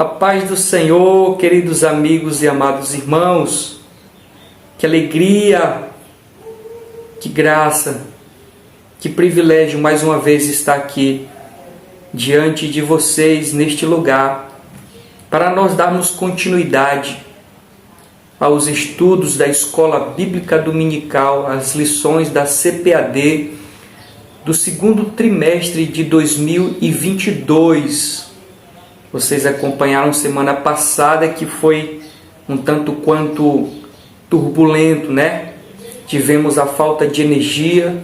A paz do Senhor, queridos amigos e amados irmãos, que alegria, que graça, que privilégio mais uma vez estar aqui diante de vocês neste lugar para nós darmos continuidade aos estudos da Escola Bíblica Dominical, as lições da CPAD do segundo trimestre de 2022. Vocês acompanharam semana passada que foi um tanto quanto turbulento, né? Tivemos a falta de energia,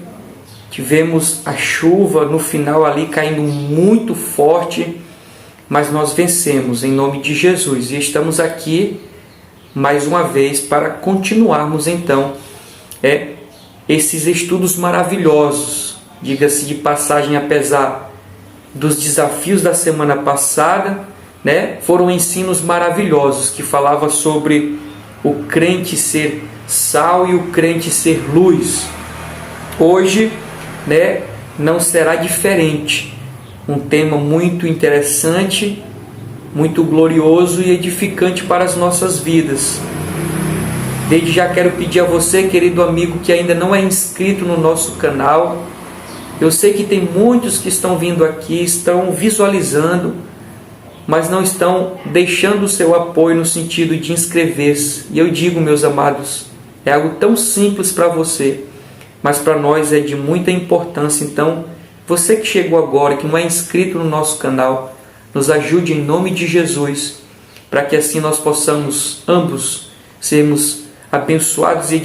tivemos a chuva no final ali caindo muito forte, mas nós vencemos em nome de Jesus e estamos aqui mais uma vez para continuarmos então esses estudos maravilhosos. Diga-se de passagem, apesar dos desafios da semana passada, né, foram ensinos maravilhosos que falava sobre o crente ser sal e o crente ser luz. Hoje, né, não será diferente. Um tema muito interessante, muito glorioso e edificante para as nossas vidas. Desde já quero pedir a você, querido amigo, que ainda não é inscrito no nosso canal. Eu sei que tem muitos que estão vindo aqui, estão visualizando, mas não estão deixando o seu apoio no sentido de inscrever-se. E eu digo, meus amados, é algo tão simples para você, mas para nós é de muita importância. Então, você que chegou agora, que não é inscrito no nosso canal, nos ajude em nome de Jesus, para que assim nós possamos ambos sermos abençoados e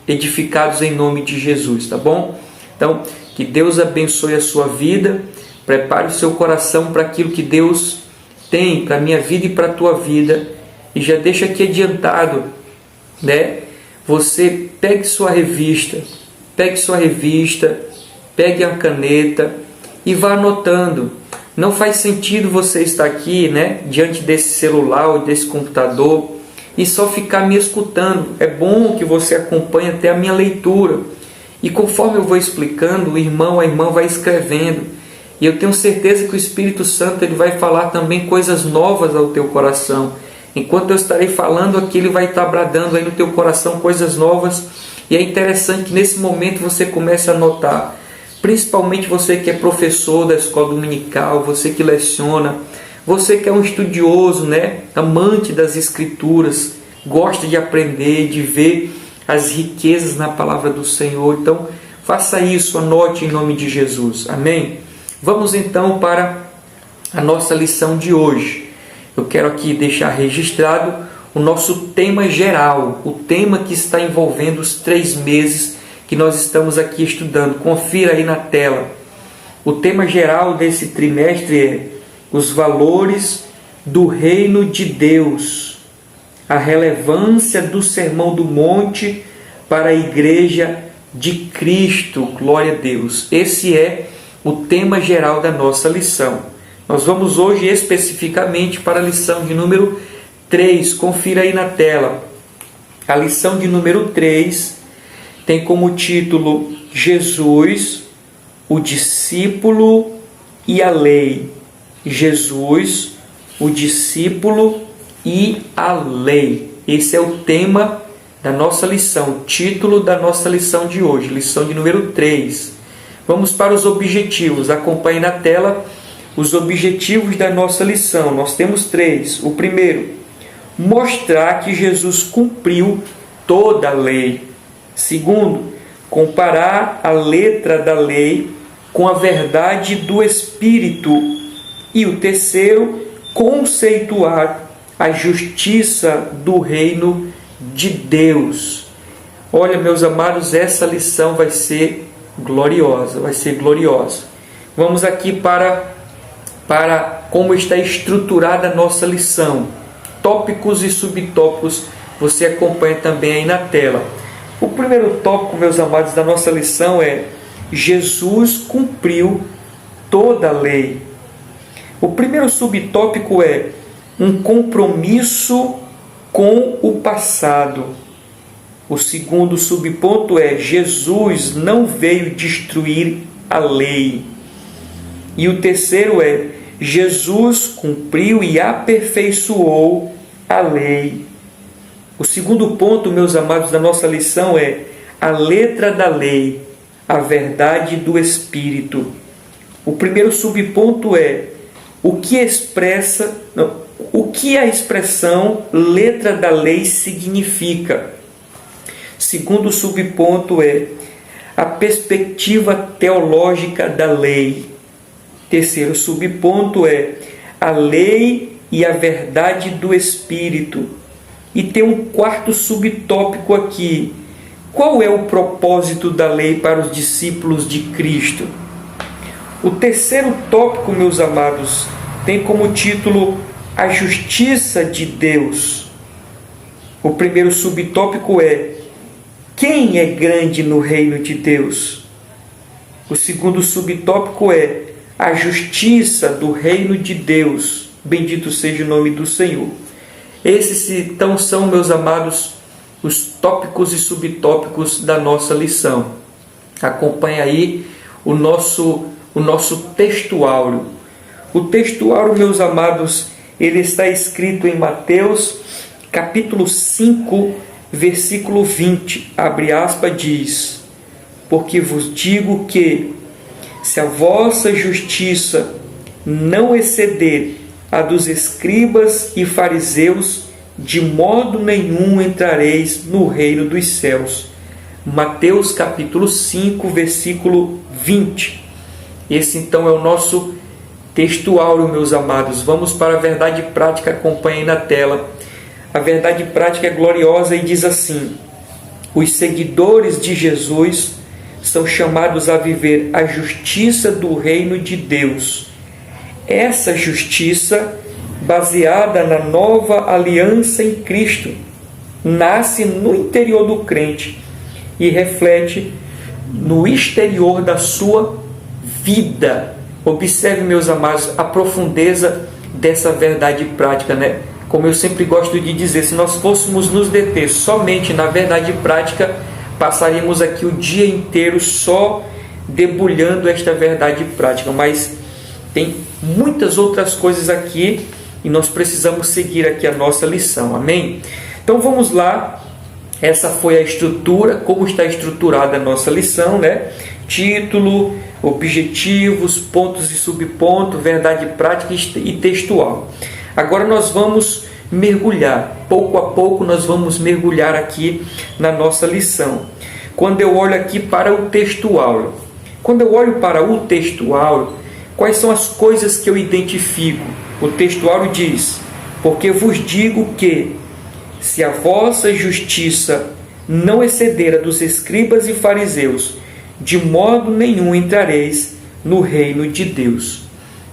edificados em nome de Jesus, tá bom? Então, que Deus abençoe a sua vida, prepare o seu coração para aquilo que Deus tem para a minha vida e para a tua vida. E já deixa aqui adiantado, né? Você pegue sua revista, pegue a caneta e vá anotando. Não faz sentido você estar aqui, né, diante desse celular ou desse computador e só ficar me escutando. É bom que você acompanhe até a minha leitura. E conforme eu vou explicando, o irmão, a irmã vai escrevendo. E eu tenho certeza que o Espírito Santo ele vai falar também coisas novas ao teu coração. Enquanto eu estarei falando aqui, ele vai estar bradando aí no teu coração coisas novas. E é interessante que nesse momento você comece a notar. Principalmente você que é professor da escola dominical, você que leciona, você que é um estudioso, né? Amante das Escrituras, gosta de aprender, de ver as riquezas na palavra do Senhor. Então, faça isso, anote em nome de Jesus. Amém? Vamos então para a nossa lição de hoje. Eu quero aqui deixar registrado o nosso tema geral, o tema que está envolvendo os 3 meses que nós estamos aqui estudando. Confira aí na tela. O tema geral desse trimestre é os valores do reino de Deus. A relevância do Sermão do Monte para a Igreja de Cristo. Glória a Deus. Esse é o tema geral da nossa lição. Nós vamos hoje especificamente para a lição de número 3. Confira aí na tela. A lição de número 3 tem como título Jesus, o discípulo e a lei. Jesus, o discípulo e a lei. Esse é o tema da nossa lição, o título da nossa lição de hoje, lição de número 3. Vamos para os objetivos. Acompanhe na tela os objetivos da nossa lição. Nós temos 3. O primeiro, mostrar que Jesus cumpriu toda a lei. Segundo, comparar a letra da lei com a verdade do Espírito. E o terceiro, conceituar a justiça do reino de Deus. Olha, meus amados, essa lição vai ser gloriosa, Vamos aqui para como está estruturada a nossa lição. Tópicos e subtópicos você acompanha também aí na tela. O primeiro tópico, meus amados, da nossa lição é Jesus cumpriu toda a lei. O primeiro subtópico é um compromisso com o passado. O segundo subponto é Jesus não veio destruir a lei. E o terceiro é Jesus cumpriu e aperfeiçoou a lei. O segundo ponto, meus amados, da nossa lição é a letra da lei, a verdade do Espírito. O primeiro subponto é o que a expressão letra da lei significa. Segundo subponto é a perspectiva teológica da lei. Terceiro subponto é a lei e a verdade do Espírito. E tem um quarto subtópico aqui. Qual é o propósito da lei para os discípulos de Cristo? O terceiro tópico, meus amados, tem como título a justiça de Deus. O primeiro subtópico é quem é grande no reino de Deus? O segundo subtópico é a justiça do reino de Deus. Bendito seja o nome do Senhor. Esses então são, meus amados, os tópicos e subtópicos da nossa lição. Acompanhe aí o nosso textuário. O textuário, meus amados, ele está escrito em Mateus, capítulo 5, versículo 20. Abre aspas, diz: porque vos digo que, se a vossa justiça não exceder a dos escribas e fariseus, de modo nenhum entrareis no reino dos céus. Mateus capítulo 5, versículo 20. Esse então é o nosso textuário, meus amados. Vamos para a verdade prática, acompanhem na tela. A verdade prática é gloriosa e diz assim: os seguidores de Jesus são chamados a viver a justiça do reino de Deus. Essa justiça, baseada na nova aliança em Cristo, nasce no interior do crente e reflete no exterior da sua vida. Observe, meus amados, a profundeza dessa verdade prática, né? Como eu sempre gosto de dizer, se nós fôssemos nos deter somente na verdade prática, passaríamos aqui o dia inteiro só debulhando esta verdade prática, mas tem muitas outras coisas aqui e nós precisamos seguir aqui a nossa lição, amém? Então vamos lá, essa foi a estrutura, como está estruturada a nossa lição, né? Título, objetivos, pontos e subpontos, verdade prática e textual. Agora nós vamos mergulhar, pouco a pouco nós vamos mergulhar aqui na nossa lição. Quando eu olho aqui para o textual, quais são as coisas que eu identifico? O textual diz: porque vos digo que, se a vossa justiça não exceder a dos escribas e fariseus, de modo nenhum entrareis no reino de Deus.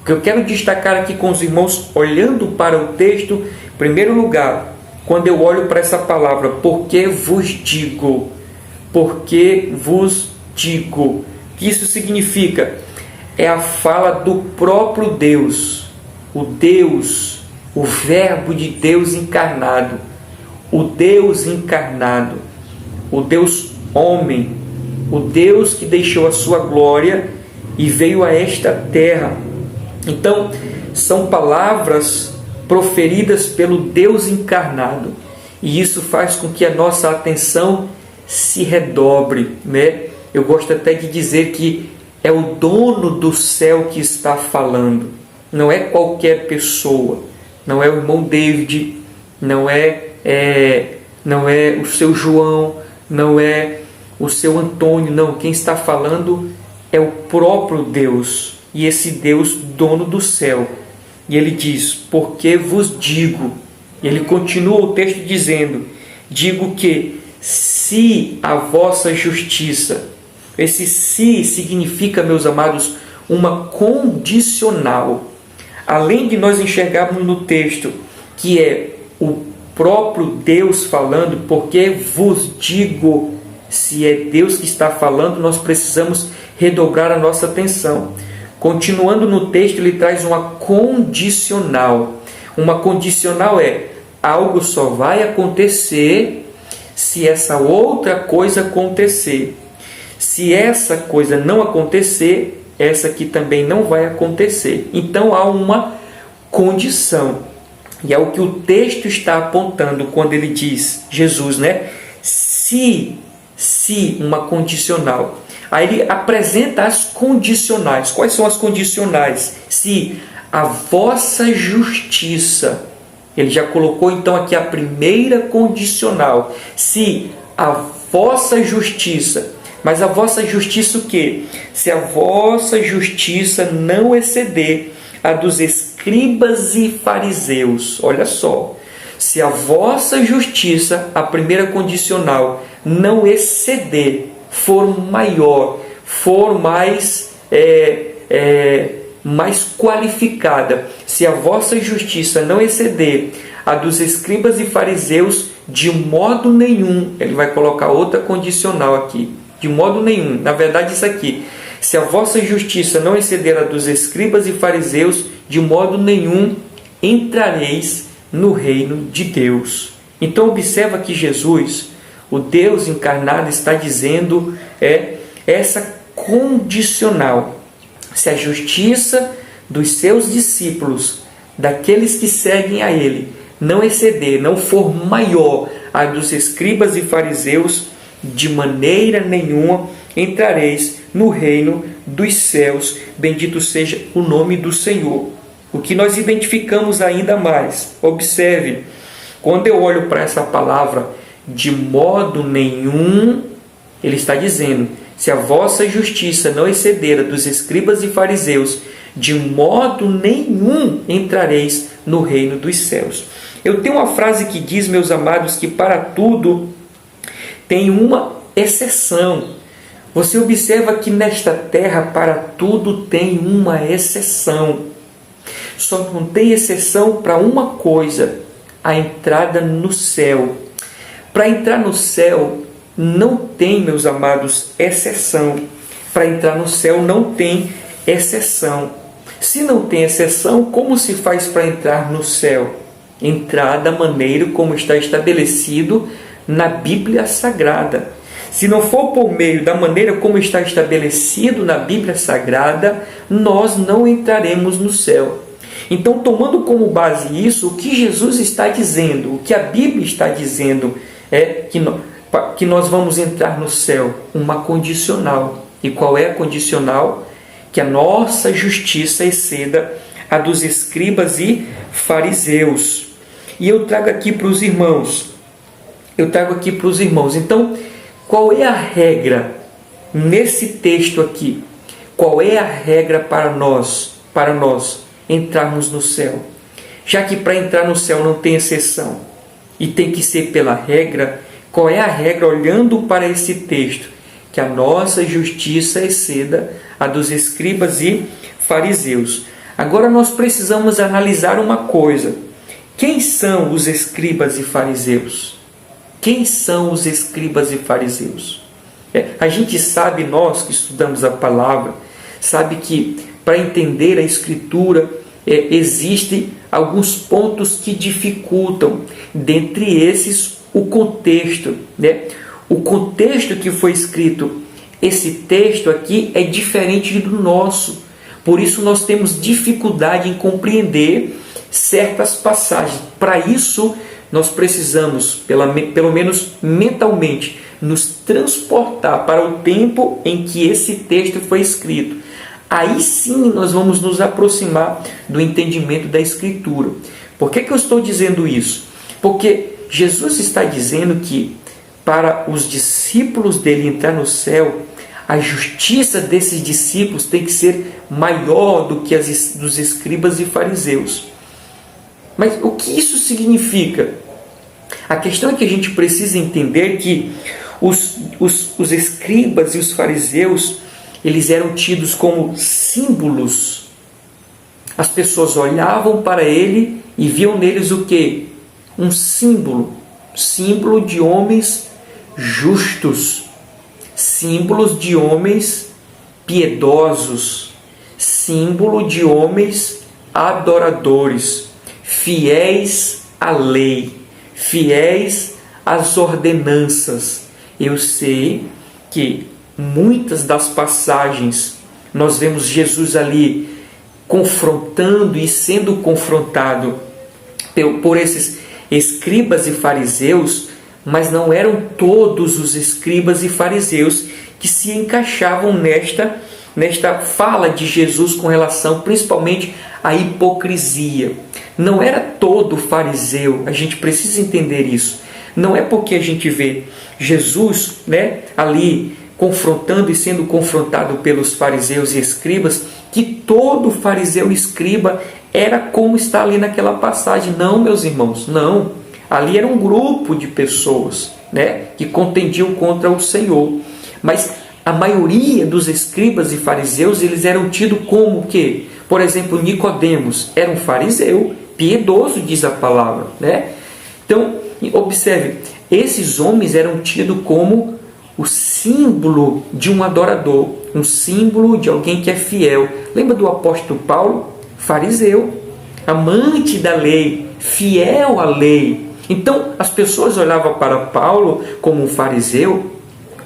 O que eu quero destacar aqui com os irmãos, olhando para o texto, em primeiro lugar, quando eu olho para essa palavra, porque vos digo, que isso significa? É a fala do próprio Deus, o verbo de Deus encarnado, o Deus homem, o Deus que deixou a sua glória e veio a esta terra. Então, são palavras proferidas pelo Deus encarnado, e isso faz com que a nossa atenção se redobre, né? Eu gosto até de dizer que é o dono do céu que está falando, não é qualquer pessoa, não é o irmão David, não é o seu João, não é o seu Antônio, não. Quem está falando é o próprio Deus, e esse Deus, dono do céu. E ele diz: porque vos digo, e ele continua o texto dizendo: digo que, se a vossa justiça, esse se significa, meus amados, uma condicional. Além de nós enxergarmos no texto que é o próprio Deus falando, porque vos digo, se é Deus que está falando, nós precisamos redobrar a nossa atenção. Continuando no texto, ele traz uma condicional. Uma condicional é: algo só vai acontecer se essa outra coisa acontecer. Se essa coisa não acontecer, essa aqui também não vai acontecer. Então há uma condição. E é o que o texto está apontando quando ele diz, Jesus, né? Se uma condicional. Aí ele apresenta as condicionais. Quais são as condicionais? Se a vossa justiça. Ele já colocou então aqui a primeira condicional. Se a vossa justiça. Mas a vossa justiça o quê? Se a vossa justiça não exceder a dos escribas e fariseus. Olha só. Se a vossa justiça, a primeira condicional, não exceder, for maior, for mais qualificada, se a vossa justiça não exceder a dos escribas e fariseus, de modo nenhum, ele vai colocar outra condicional aqui, de modo nenhum, na verdade isso aqui, se a vossa justiça não exceder a dos escribas e fariseus, de modo nenhum entrareis no reino de Deus. Então observa que Jesus, o Deus encarnado, está dizendo essa condicional. Se a justiça dos seus discípulos, daqueles que seguem a Ele, não exceder, não for maior a dos escribas e fariseus, de maneira nenhuma entrareis no reino dos céus. Bendito seja o nome do Senhor. O que nós identificamos ainda mais, observe, quando eu olho para essa palavra, de modo nenhum, ele está dizendo, se a vossa justiça não exceder a dos escribas e fariseus, de modo nenhum entrareis no reino dos céus. Eu tenho uma frase que diz, meus amados, que para tudo tem uma exceção. Você observa que nesta terra, para tudo tem uma exceção. Só não tem exceção para uma coisa, a entrada no céu. Para entrar no céu, não tem, meus amados, exceção. Para entrar no céu, não tem exceção. Se não tem exceção, como se faz para entrar no céu? Entrar da maneira como está estabelecido na Bíblia Sagrada. Se não for por meio da maneira como está estabelecido na Bíblia Sagrada, nós não entraremos no céu. Então, tomando como base isso, o que Jesus está dizendo, o que a Bíblia está dizendo é que nós vamos entrar no céu, uma condicional. E qual é a condicional? Que a nossa justiça exceda a dos escribas e fariseus. E eu trago aqui para os irmãos. Então, qual é a regra nesse texto aqui? Qual é a regra para nós entrarmos no céu? Já que para entrar no céu não tem exceção e tem que ser pela regra, qual é a regra olhando para esse texto? Que a nossa justiça exceda a dos escribas e fariseus. Agora nós precisamos analisar uma coisa. Quem são os escribas e fariseus? Quem são os escribas e fariseus? A gente sabe, nós que estudamos a palavra, sabe que para entender a Escritura existem alguns pontos que dificultam. Dentre esses, o contexto. O contexto que foi escrito, esse texto aqui é diferente do nosso. Por isso nós temos dificuldade em compreender certas passagens. Para isso, nós precisamos, pelo menos mentalmente, nos transportar para o tempo em que esse texto foi escrito. Aí sim nós vamos nos aproximar do entendimento da Escritura. Por que eu estou dizendo isso? Porque Jesus está dizendo que para os discípulos dele entrar no céu, a justiça desses discípulos tem que ser maior do que as dos escribas e fariseus. Mas o que isso significa? A questão é que a gente precisa entender que os escribas e os fariseus, eles eram tidos como símbolos. As pessoas olhavam para ele e viam neles o quê? Um símbolo. Símbolo de homens justos. Símbolos de homens piedosos. Símbolo de homens adoradores. Fiéis à lei. Fiéis às ordenanças. Eu sei que muitas das passagens nós vemos Jesus ali confrontando e sendo confrontado por esses escribas e fariseus, mas não eram todos os escribas e fariseus que se encaixavam nesta fala de Jesus com relação principalmente à hipocrisia. Não era todo fariseu, a gente precisa entender isso. Não é porque a gente vê Jesus, ali confrontando e sendo confrontado pelos fariseus e escribas, que todo fariseu e escriba era como está ali naquela passagem. Não, meus irmãos, não. Ali era um grupo de pessoas, que contendiam contra o Senhor. Mas a maioria dos escribas e fariseus, eles eram tidos como o quê? Por exemplo, Nicodemos era um fariseu, piedoso, diz a palavra, Então, observe, esses homens eram tidos como o símbolo de um adorador, um símbolo de alguém que é fiel. Lembra do apóstolo Paulo? Fariseu, amante da lei, fiel à lei. Então, as pessoas olhavam para Paulo como um fariseu,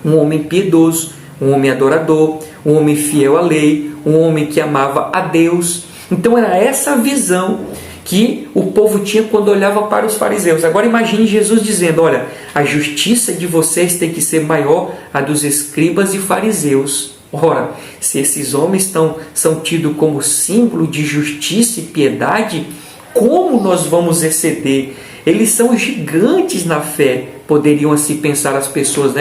um homem piedoso, um homem adorador, um homem fiel à lei, um homem que amava a Deus. Então, era essa a visão que o povo tinha quando olhava para os fariseus. Agora imagine Jesus dizendo: olha, a justiça de vocês tem que ser maior a dos escribas e fariseus. Ora, se esses homens são tidos como símbolo de justiça e piedade, como nós vamos exceder? Eles são gigantes na fé, poderiam assim pensar as pessoas,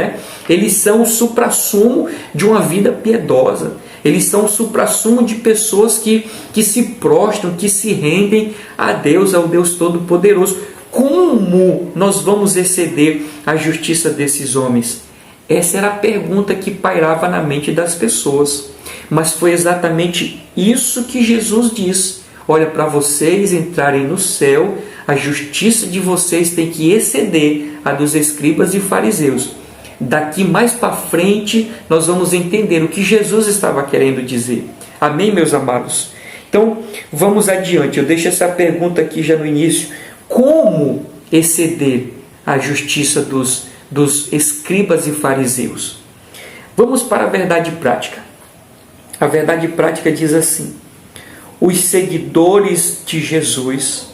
Eles são o suprassumo de uma vida piedosa. Eles são o suprassumo de pessoas que se prostram, que se rendem a Deus, ao Deus Todo-Poderoso. Como nós vamos exceder a justiça desses homens? Essa era a pergunta que pairava na mente das pessoas. Mas foi exatamente isso que Jesus diz. Olha, para vocês entrarem no céu, a justiça de vocês tem que exceder a dos escribas e fariseus. Daqui mais para frente, nós vamos entender o que Jesus estava querendo dizer. Amém, meus amados? Então, vamos adiante. Eu deixo essa pergunta aqui já no início. Como exceder a justiça dos escribas e fariseus? Vamos para a verdade prática. A verdade prática diz assim: os seguidores de Jesus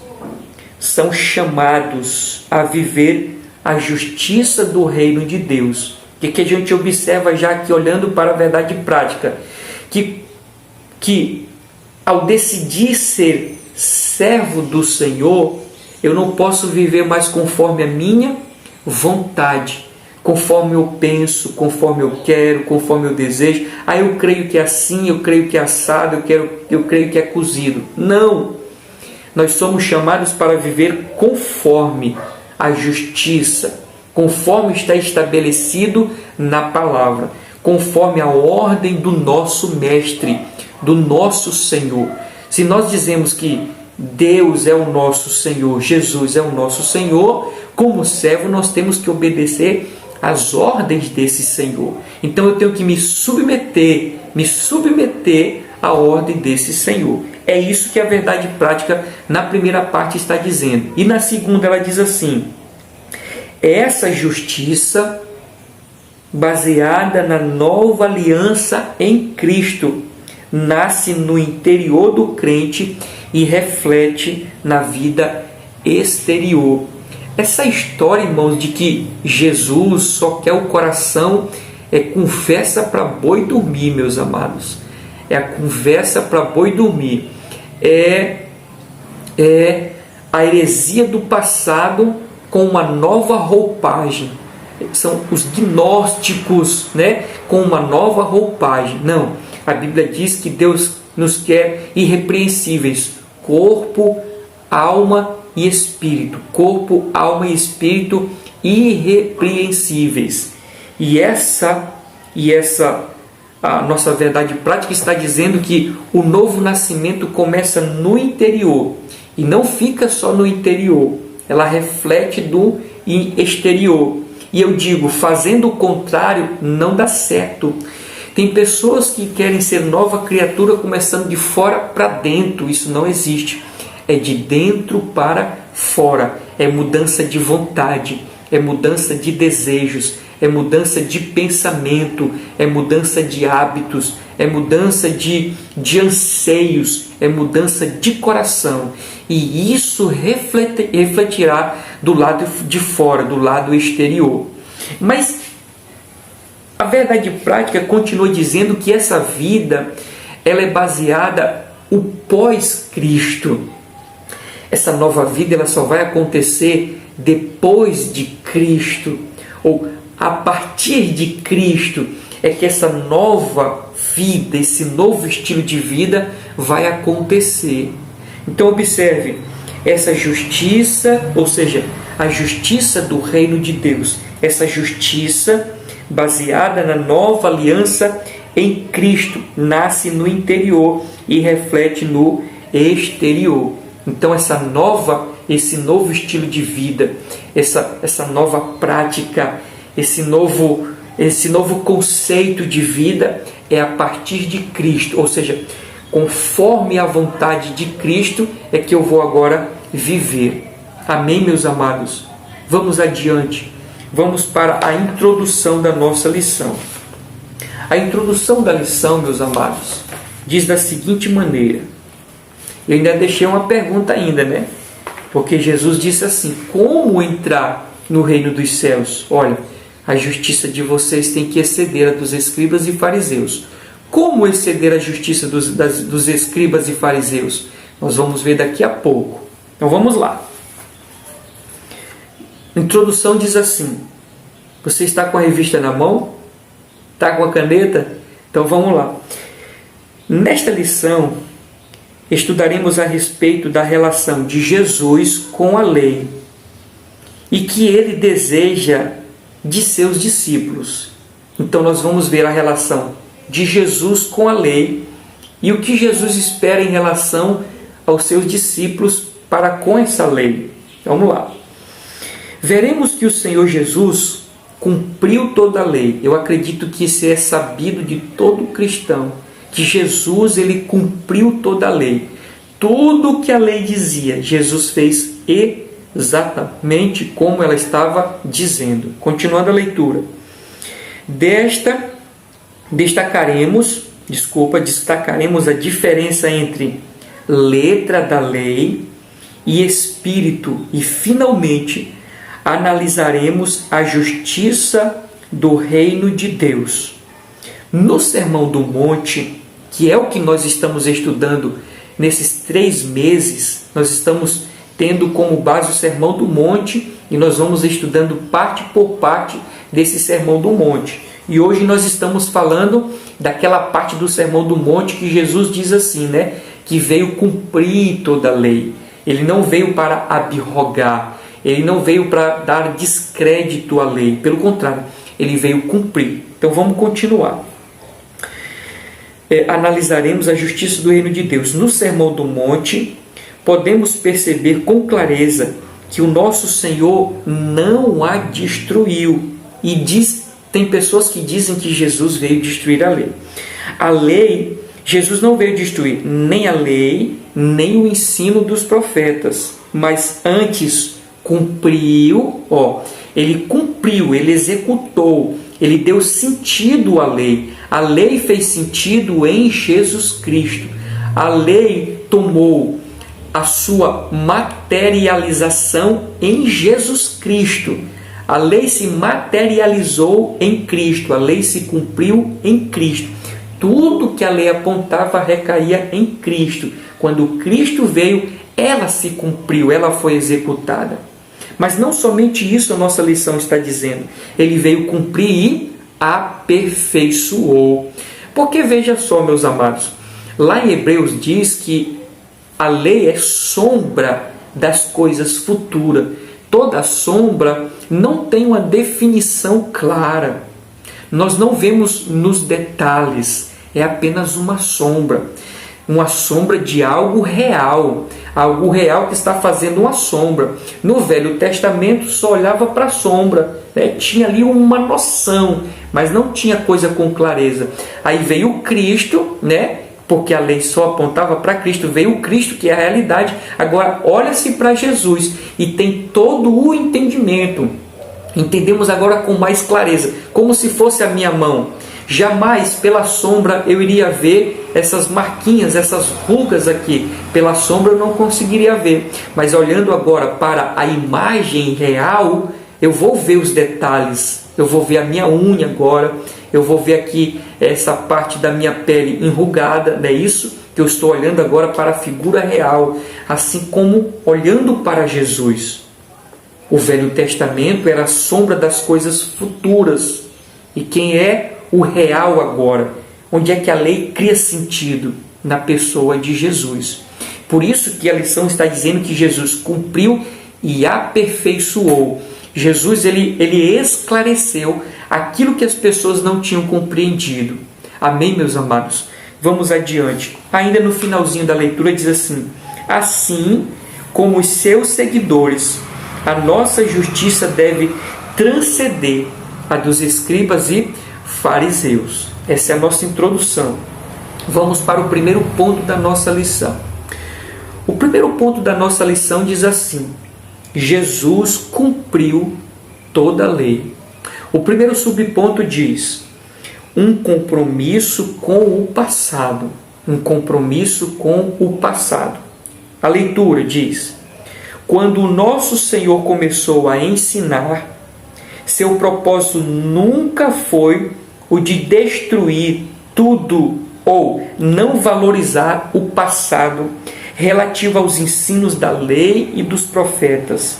são chamados a viver a justiça do reino de Deus. O que a gente observa já aqui, olhando para a verdade prática? Que ao decidir ser servo do Senhor, eu não posso viver mais conforme a minha vontade, conforme eu penso, conforme eu quero, conforme eu desejo. Eu creio que é assim, eu creio que é assado, eu creio que é cozido. Não! Nós somos chamados para viver conforme a justiça, conforme está estabelecido na palavra, conforme a ordem do nosso Mestre, do nosso Senhor. Se nós dizemos que Deus é o nosso Senhor, Jesus é o nosso Senhor, como servo nós temos que obedecer às ordens desse Senhor. Então eu tenho que me submeter à ordem desse Senhor. É isso que a verdade prática na primeira parte está dizendo. E na segunda ela diz assim: essa justiça baseada na nova aliança em Cristo nasce no interior do crente e reflete na vida exterior. Essa história, irmãos, de que Jesus só quer o coração é conversa para boi dormir, meus amados. É a conversa para boi dormir. É a heresia do passado com uma nova roupagem. São os gnósticos, com uma nova roupagem. Não, a Bíblia diz que Deus nos quer irrepreensíveis, corpo, alma e espírito. Corpo, alma e espírito irrepreensíveis. E a nossa verdade prática está dizendo que o novo nascimento começa no interior e não fica só no interior, ela reflete do exterior. E eu digo, fazendo o contrário não dá certo. Tem pessoas que querem ser nova criatura começando de fora para dentro. Isso não existe. É de dentro para fora. É mudança de vontade, é mudança de desejos, é mudança de pensamento, é mudança de hábitos, é mudança de anseios, é mudança de coração. E isso refletirá do lado de fora, do lado exterior. Mas a verdade prática continua dizendo que essa vida ela é baseada no pós-Cristo. Essa nova vida ela só vai acontecer depois de Cristo, ou a partir de Cristo é que essa nova vida, esse novo estilo de vida vai acontecer. Então observe, essa justiça, ou seja, a justiça do reino de Deus, essa justiça baseada na nova aliança em Cristo, nasce no interior e reflete no exterior. Então esse novo estilo de vida, essa nova prática, esse novo conceito de vida é a partir de Cristo, ou seja, conforme a vontade de Cristo é que eu vou agora viver. Amém, meus amados? Vamos adiante. Vamos para a introdução da nossa lição. A introdução da lição, meus amados, diz da seguinte maneira. Eu ainda deixei uma pergunta ainda, né? Porque Jesus disse assim, como entrar no reino dos céus? Olha, a justiça de vocês tem que exceder a dos escribas e fariseus. Como exceder a justiça dos escribas e fariseus? Nós vamos ver daqui a pouco. Então vamos lá. A introdução diz assim, você está com a revista na mão? Está com a caneta? Então vamos lá. Nesta lição, estudaremos a respeito da relação de Jesus com a lei e que ele deseja de seus discípulos. Então nós vamos ver a relação de Jesus com a lei e o que Jesus espera em relação aos seus discípulos para com essa lei. Vamos lá. Veremos que o Senhor Jesus cumpriu toda a lei. Eu acredito que isso é sabido de todo cristão, que Jesus ele cumpriu toda a lei. Tudo o que a lei dizia, Jesus fez exatamente como ela estava dizendo. Continuando a leitura. Destacaremos a diferença entre letra da lei e espírito e, finalmente, analisaremos a justiça do reino de Deus. No Sermão do Monte, que é o que nós estamos estudando nesses 3 meses, nós estamos tendo como base o Sermão do Monte e nós vamos estudando parte por parte desse Sermão do Monte. E hoje nós estamos falando daquela parte do Sermão do Monte que Jesus diz assim, né? Que veio cumprir toda a lei. Ele não veio para abrogar, ele não veio para dar descrédito à lei. Pelo contrário, ele veio cumprir. Então vamos continuar. Analisaremos a justiça do reino de Deus. No Sermão do Monte, podemos perceber com clareza que o nosso Senhor não a destruiu. E tem pessoas que dizem que Jesus veio destruir a lei. A lei, Jesus não veio destruir nem a lei, nem o ensino dos profetas, mas antes cumpriu, ele cumpriu, ele executou, ele deu sentido à lei. A lei fez sentido em Jesus Cristo. A lei tomou a sua materialização em Jesus Cristo. A lei se materializou em Cristo. A lei se cumpriu em Cristo. Tudo que a lei apontava recaía em Cristo. Quando Cristo veio, ela se cumpriu, ela foi executada. Mas não somente isso a nossa lição está dizendo. Ele veio cumprir e aperfeiçoou. Porque veja só, meus amados, lá em Hebreus diz que a lei é sombra das coisas futuras. Toda sombra não tem uma definição clara. Nós não vemos nos detalhes. É apenas uma sombra de algo real que está fazendo uma sombra. No Velho Testamento só olhava para a sombra, né? Tinha ali uma noção, mas não tinha coisa com clareza. Aí veio o Cristo, né? Porque a lei só apontava para Cristo, veio o Cristo que é a realidade. Agora olha-se para Jesus e tem todo o entendimento. Entendemos agora com mais clareza, como se fosse a minha mão. Jamais pela sombra eu iria ver essas marquinhas, essas rugas aqui. Pela sombra eu não conseguiria ver. Mas olhando agora para a imagem real, eu vou ver os detalhes. Eu vou ver a minha unha agora. Eu vou ver aqui essa parte da minha pele enrugada. Não é isso? Que eu estou olhando agora para a figura real. Assim como olhando para Jesus. O Velho Testamento era a sombra das coisas futuras. E quem é o real agora? Onde é que a lei cria sentido? Na pessoa de Jesus. Por isso que a lição está dizendo que Jesus cumpriu e aperfeiçoou. Jesus ele esclareceu aquilo que as pessoas não tinham compreendido. Amém, meus amados? Vamos adiante. Ainda no finalzinho da leitura diz assim: assim como os seus seguidores, a nossa justiça deve transcender a dos escribas e fariseus. Essa é a nossa introdução. Vamos para o primeiro ponto da nossa lição. O primeiro ponto da nossa lição diz assim: Jesus cumpriu toda a lei. O primeiro subponto diz: um compromisso com o passado. Um compromisso com o passado. A leitura diz: quando o nosso Senhor começou a ensinar, seu propósito nunca foi o de destruir tudo ou não valorizar o passado relativo aos ensinos da lei e dos profetas.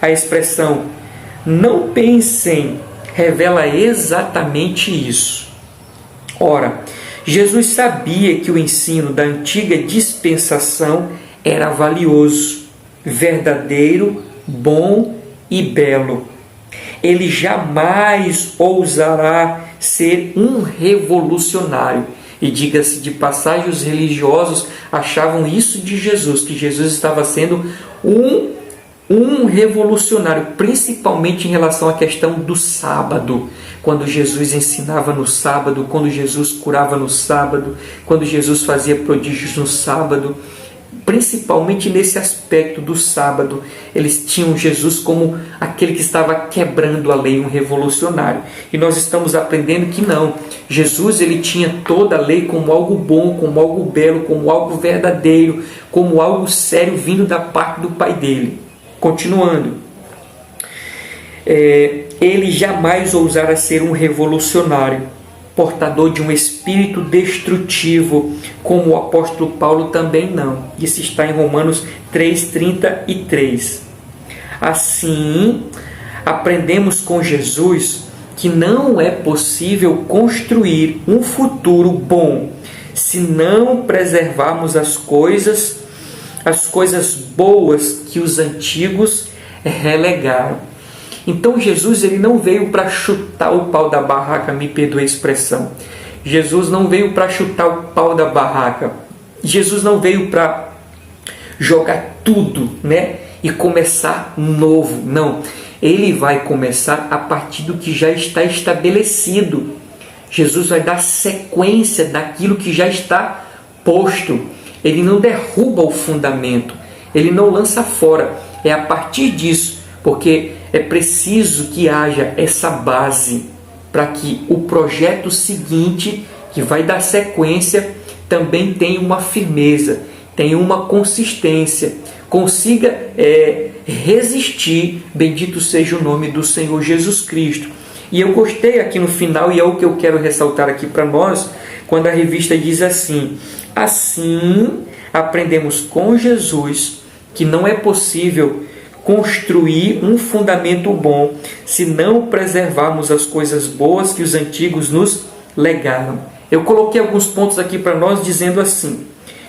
A expressão "não pensem" revela exatamente isso. Ora, Jesus sabia que o ensino da antiga dispensação era valioso, verdadeiro, bom e belo. Ele jamais ousará ser um revolucionário. E diga-se de passagem, os religiosos achavam isso de Jesus, que Jesus estava sendo um revolucionário, principalmente em relação à questão do sábado. Quando Jesus ensinava no sábado, quando Jesus curava no sábado, quando Jesus fazia prodígios no sábado, principalmente nesse aspecto do sábado, eles tinham Jesus como aquele que estava quebrando a lei, um revolucionário. E nós estamos aprendendo que não. Jesus ele tinha toda a lei como algo bom, como algo belo, como algo verdadeiro, como algo sério vindo da parte do Pai dele. Continuando. Ele jamais ousara ser um revolucionário, portador de um espírito destrutivo, como o apóstolo Paulo também não. Isso está em Romanos 3:33. Assim, aprendemos com Jesus que não é possível construir um futuro bom se não preservarmos as coisas boas que os antigos relegaram. Então Jesus ele não veio para chutar o pau da barraca, me perdoe a expressão. Jesus não veio para chutar o pau da barraca. Jesus não veio para jogar tudo, e começar novo. Não, ele vai começar a partir do que já está estabelecido. Jesus vai dar sequência daquilo que já está posto. Ele não derruba o fundamento, ele não lança fora. É a partir disso, porque é preciso que haja essa base para que o projeto seguinte, que vai dar sequência, também tenha uma firmeza, tenha uma consistência, consiga resistir. Bendito seja o nome do Senhor Jesus Cristo. E eu gostei aqui no final, e é o que eu quero ressaltar aqui para nós, quando a revista diz assim: assim aprendemos com Jesus que não é possível construir um fundamento bom se não preservarmos as coisas boas que os antigos nos legaram. Eu coloquei alguns pontos aqui para nós dizendo assim: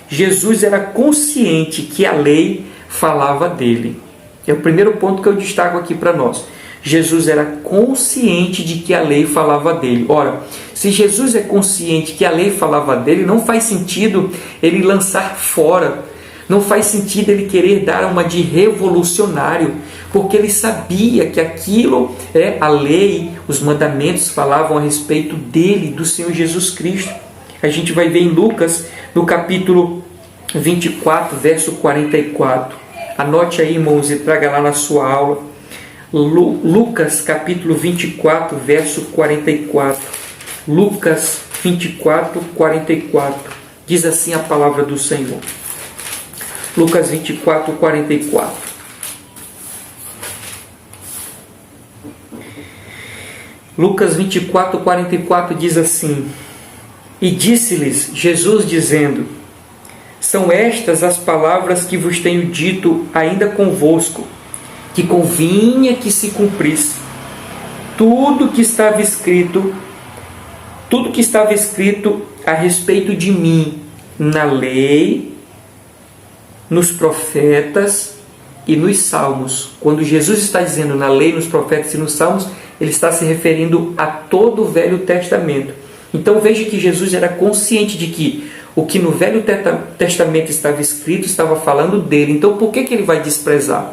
Jesus era consciente que a lei falava dele. É o primeiro ponto que eu destaco aqui para nós. Jesus era consciente de que a lei falava dele. Ora, se Jesus é consciente que a lei falava dele, não faz sentido ele lançar fora. Não faz sentido ele querer dar uma de revolucionário, porque ele sabia que aquilo, a lei, os mandamentos falavam a respeito dele, do Senhor Jesus Cristo. A gente vai ver em Lucas, no capítulo 24, verso 44. Anote aí, irmãos, e traga lá na sua aula. Lucas capítulo 24, verso 44. Lucas 24, 44. Diz assim a palavra do Senhor. Lucas 24, 44. Lucas 24, 44 diz assim: E disse-lhes Jesus dizendo: São estas as palavras que vos tenho dito ainda convosco, que convinha que se cumprisse tudo que estava escrito a respeito de mim na lei, nos profetas e nos salmos. Quando Jesus está dizendo na lei, nos profetas e nos salmos, ele está se referindo a todo o Velho Testamento. Então veja que Jesus era consciente de que o que no Velho Testamento estava escrito estava falando dele. Então por que ele vai desprezar?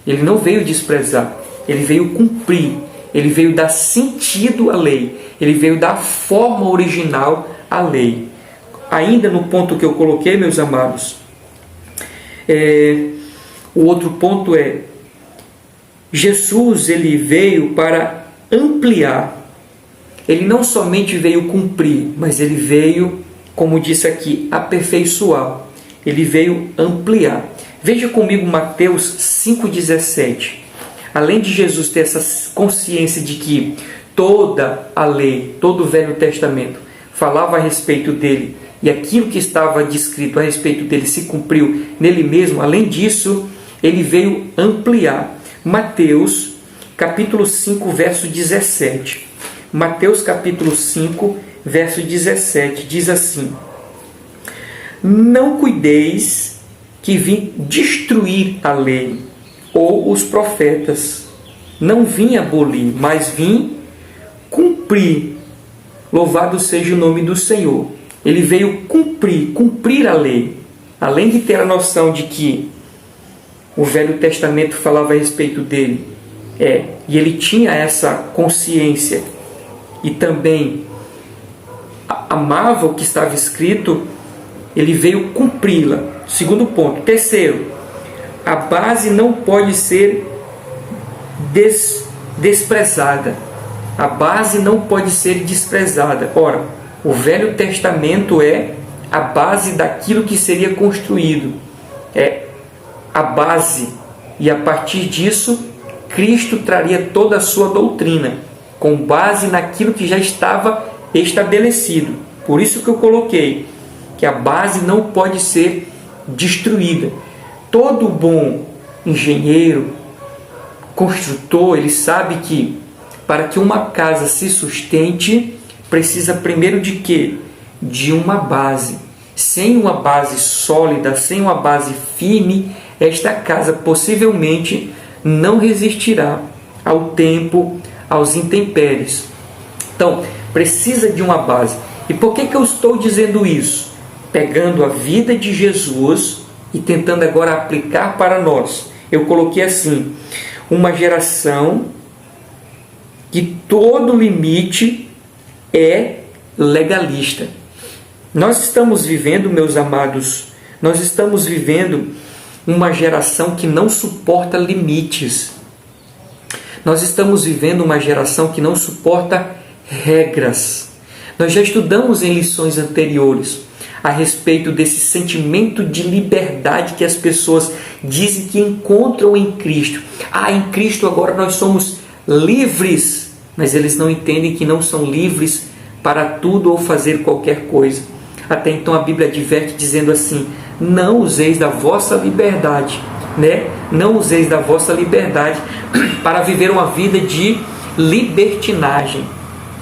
Ele não veio desprezar, ele veio cumprir, ele veio dar sentido à lei, ele veio dar forma original à lei. Ainda no ponto que eu coloquei, meus amados, o outro ponto é: Jesus ele veio para ampliar. Ele não somente veio cumprir, mas ele veio, como disse aqui, aperfeiçoar. Ele veio ampliar. Veja comigo Mateus 5,17. Além de Jesus ter essa consciência de que toda a lei, todo o Velho Testamento falava a respeito dele, e aquilo que estava descrito a respeito dele se cumpriu nele mesmo, além disso, ele veio ampliar. Mateus capítulo 5, verso 17. Mateus capítulo 5, verso 17, diz assim: Não cuideis que vim destruir a lei ou os profetas. Não vim abolir, mas vim cumprir. Louvado seja o nome do Senhor. Ele veio cumprir a lei. Além de ter a noção de que o Velho Testamento falava a respeito dele, e ele tinha essa consciência e também amava o que estava escrito, ele veio cumpri-la. Segundo ponto. Terceiro, a base não pode ser desprezada. A base não pode ser desprezada. Ora, o Velho Testamento é a base daquilo que seria construído. É a base. E a partir disso, Cristo traria toda a sua doutrina, com base naquilo que já estava estabelecido. Por isso que eu coloquei que a base não pode ser destruída. Todo bom engenheiro, construtor, ele sabe que para que uma casa se sustente, precisa primeiro de quê? De uma base. Sem uma base sólida, sem uma base firme, esta casa possivelmente não resistirá ao tempo, aos intempéries. Então, precisa de uma base. E por que eu estou dizendo isso? Pegando a vida de Jesus e tentando agora aplicar para nós. Eu coloquei assim: uma geração que todo limite é legalista. Nós estamos vivendo, meus amados, nós estamos vivendo uma geração que não suporta limites. Nós estamos vivendo uma geração que não suporta regras. Nós já estudamos em lições anteriores a respeito desse sentimento de liberdade que as pessoas dizem que encontram em Cristo. Em Cristo agora nós somos livres, mas eles não entendem que não são livres para tudo ou fazer qualquer coisa. Até então a Bíblia adverte dizendo assim: não useis da vossa liberdade, Não useis da vossa liberdade para viver uma vida de libertinagem.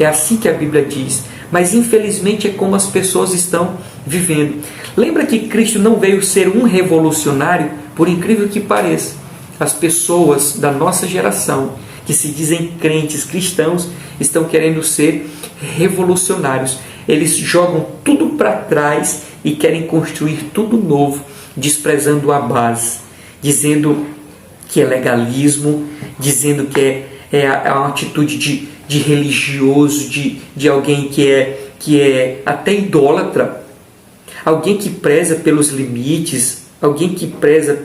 É assim que a Bíblia diz. Mas infelizmente é como as pessoas estão vivendo. Lembra que Cristo não veio ser um revolucionário, por incrível que pareça. As pessoas da nossa geração, que se dizem crentes cristãos, estão querendo ser revolucionários. Eles jogam tudo para trás e querem construir tudo novo, desprezando a base, dizendo que é legalismo, dizendo que é uma atitude de religioso, de alguém que é até idólatra, alguém que preza pelos limites, alguém que preza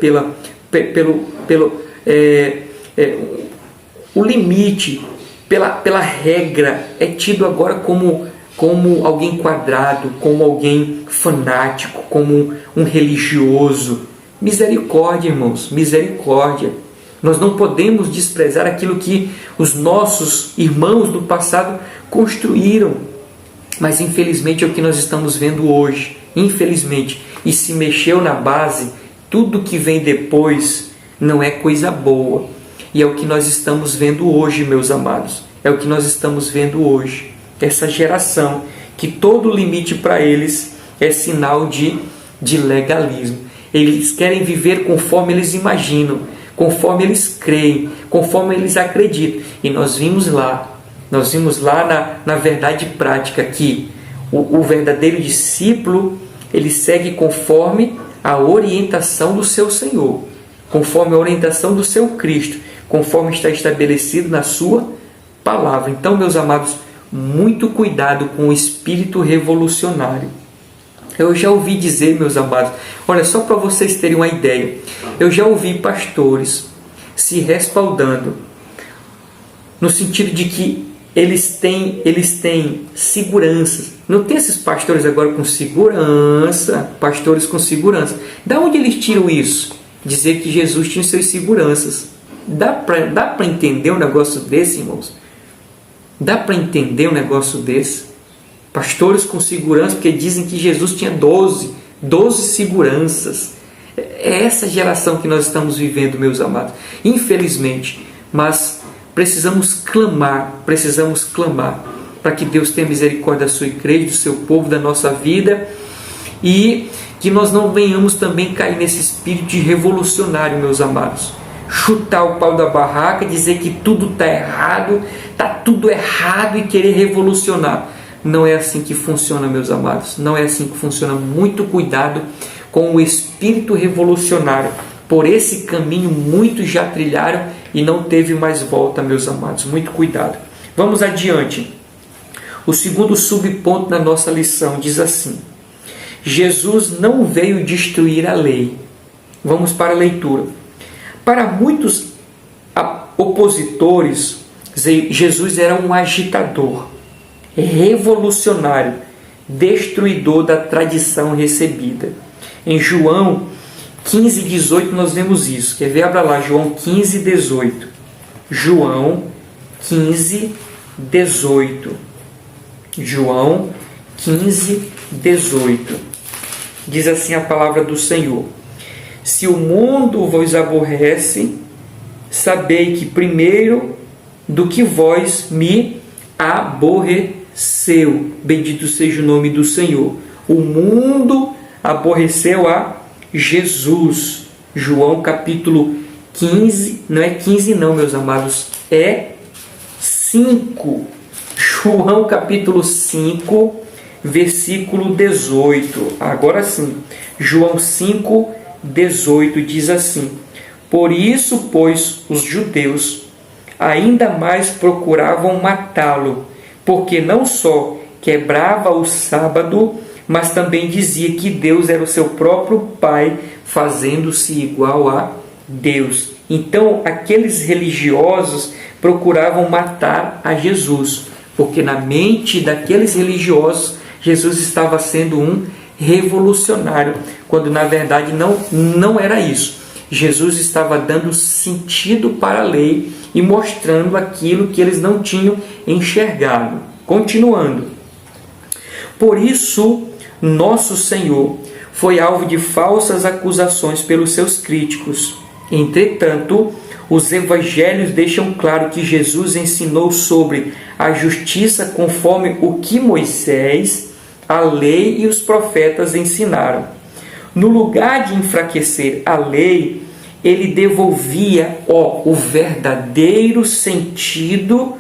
o limite, pela regra, é tido agora como alguém quadrado, como alguém fanático, como um religioso. Misericórdia, irmãos, misericórdia. Nós não podemos desprezar aquilo que os nossos irmãos do passado construíram. Mas infelizmente é o que nós estamos vendo hoje. Infelizmente. E se mexeu na base, tudo que vem depois não é coisa boa. E é o que nós estamos vendo hoje, meus amados. É o que nós estamos vendo hoje. Essa geração, que todo limite para eles é sinal de legalismo. Eles querem viver conforme eles imaginam, conforme eles creem, conforme eles acreditam. E nós vimos lá na verdade prática que o verdadeiro discípulo, ele segue conforme a orientação do seu Senhor, conforme a orientação do seu Cristo, conforme está estabelecido na sua palavra. Então, meus amados, muito cuidado com o espírito revolucionário. Eu já ouvi dizer, meus amados, olha, só para vocês terem uma ideia, eu já ouvi pastores se respaldando no sentido de que eles têm segurança. Não tem esses pastores agora com segurança, pastores com segurança. Da onde eles tiram isso? Dizer que Jesus tinha seus seguranças. Dá para entender um negócio desse, irmãos? Dá para entender um negócio desse? Pastores com segurança, porque dizem que Jesus tinha 12 seguranças. É essa geração que nós estamos vivendo, meus amados. Infelizmente. Mas precisamos clamar para que Deus tenha misericórdia da sua igreja, do seu povo, da nossa vida, e que nós não venhamos também cair nesse espírito de revolucionário, meus amados. Chutar o pau da barraca, dizer que tudo está tudo errado e querer revolucionar. Não é assim que funciona, meus amados. Não é assim que funciona. Muito cuidado com o espírito revolucionário. Por esse caminho muitos já trilharam e não teve mais volta, meus amados. Muito cuidado. Vamos adiante. O segundo subponto da nossa lição diz assim: Jesus não veio destruir a lei. Vamos para a leitura. Para muitos opositores, Jesus era um agitador, revolucionário, destruidor da tradição recebida. Em João 15, 18 nós vemos isso. Quer ver? Abra lá, João 15, 18. João 15, 18. João 15, 18. Diz assim a palavra do Senhor: se o mundo vos aborrece, sabei que primeiro do que vós me aborreceu. Bendito seja o nome do Senhor. O mundo aborreceu a Jesus. João capítulo 15, não é 15 não, meus amados, é 5. João capítulo 5, versículo 18. Agora sim, João 5, 18 diz assim: por isso, pois, os judeus ainda mais procuravam matá-lo, porque não só quebrava o sábado, mas também dizia que Deus era o seu próprio Pai, fazendo-se igual a Deus. Então, aqueles religiosos procuravam matar a Jesus, porque na mente daqueles religiosos, Jesus estava sendo um revolucionário, quando na verdade não era isso. Jesus estava dando sentido para a lei e mostrando aquilo que eles não tinham enxergado. Continuando. Por isso, nosso Senhor foi alvo de falsas acusações pelos seus críticos. Entretanto, os evangelhos deixam claro que Jesus ensinou sobre a justiça conforme o que Moisés, a lei e os profetas ensinaram. No lugar de enfraquecer a lei, ele devolvia o verdadeiro sentido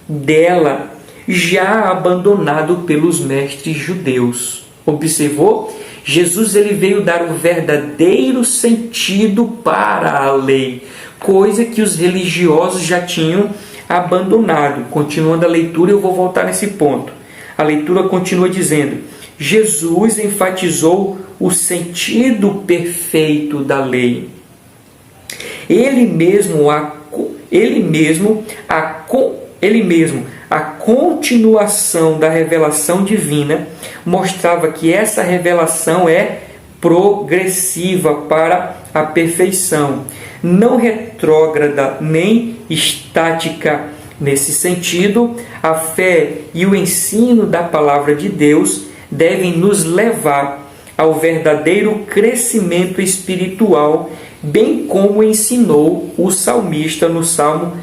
dela, já abandonado pelos mestres judeus. Observou? Jesus ele veio dar o verdadeiro sentido para a lei, coisa que os religiosos já tinham abandonado. Continuando a leitura, eu vou voltar nesse ponto. A leitura continua dizendo: Jesus enfatizou o sentido perfeito da lei. Ele mesmo ele mesmo, a continuação da revelação divina, mostrava que essa revelação é progressiva para a perfeição, não retrógrada nem estática. Nesse sentido, a fé e o ensino da palavra de Deus devem nos levar ao verdadeiro crescimento espiritual, bem como ensinou o salmista no Salmo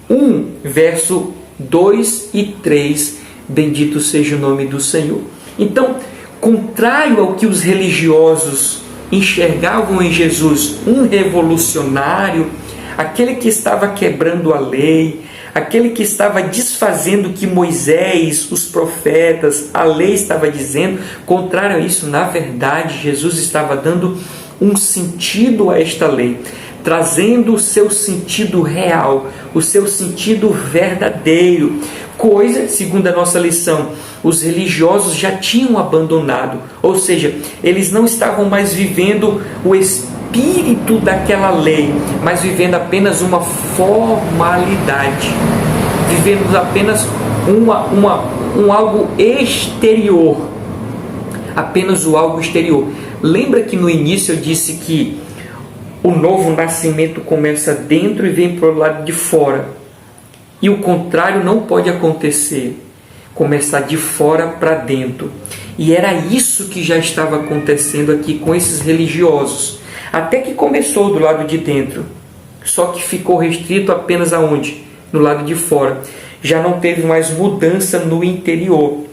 1, verso 2 e 3, bendito seja o nome do Senhor. Então, contrário ao que os religiosos enxergavam em Jesus, um revolucionário, aquele que estava quebrando a lei, aquele que estava desfazendo o que Moisés, os profetas, a lei estava dizendo, contrário a isso, na verdade, Jesus estava dando um sentido a esta lei, trazendo o seu sentido real, o seu sentido verdadeiro, coisa, segundo a nossa lição, os religiosos já tinham abandonado, ou seja, eles não estavam mais vivendo o espírito daquela lei, mas vivendo apenas uma formalidade, vivendo apenas um algo exterior, apenas o algo exterior. Lembra que no início eu disse que o novo nascimento começa dentro e vem para o lado de fora. E o contrário não pode acontecer. Começar de fora para dentro. E era isso que já estava acontecendo aqui com esses religiosos. Até que começou do lado de dentro. Só que ficou restrito apenas aonde? No lado de fora. Já não teve mais mudança no interior.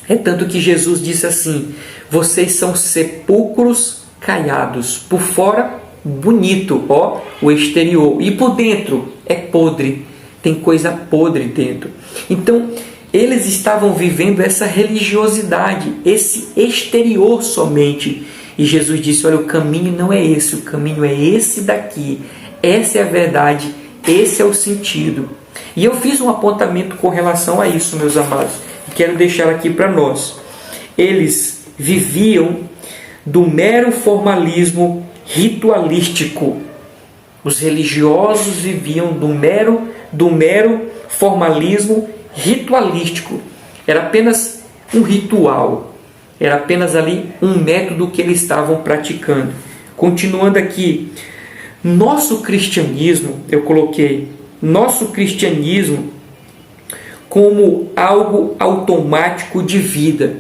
É tanto que Jesus disse assim: vocês são sepulcros caiados. Por fora, bonito, ó, o exterior. E por dentro, é podre. Tem coisa podre dentro. Então, eles estavam vivendo essa religiosidade, esse exterior somente. E Jesus disse, olha, o caminho não é esse, o caminho é esse daqui. Essa é a verdade, esse é o sentido. E eu fiz um apontamento com relação a isso, meus amados. Quero deixar aqui para nós. Eles viviam do mero formalismo ritualístico. Os religiosos viviam do mero formalismo ritualístico. Era apenas um ritual. Era apenas ali um método que eles estavam praticando. Continuando aqui. Nosso cristianismo, eu coloquei, nosso cristianismo como algo automático de vida.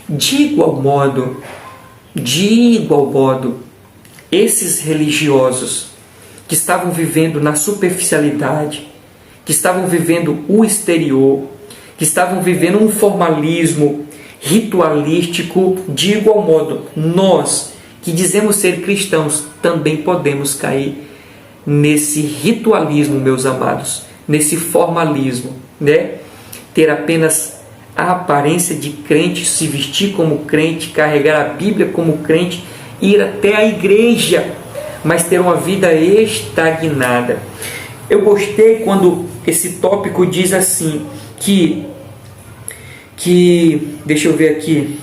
De igual modo, esses religiosos que estavam vivendo na superficialidade, que estavam vivendo o exterior, que estavam vivendo um formalismo ritualístico, de igual modo, nós que dizemos ser cristãos também podemos cair nesse ritualismo, meus amados, nesse formalismo, né? Ter apenas a aparência de crente, se vestir como crente, carregar a Bíblia como crente, ir até a igreja, mas ter uma vida estagnada. Eu gostei quando esse tópico diz assim, que deixa eu ver aqui,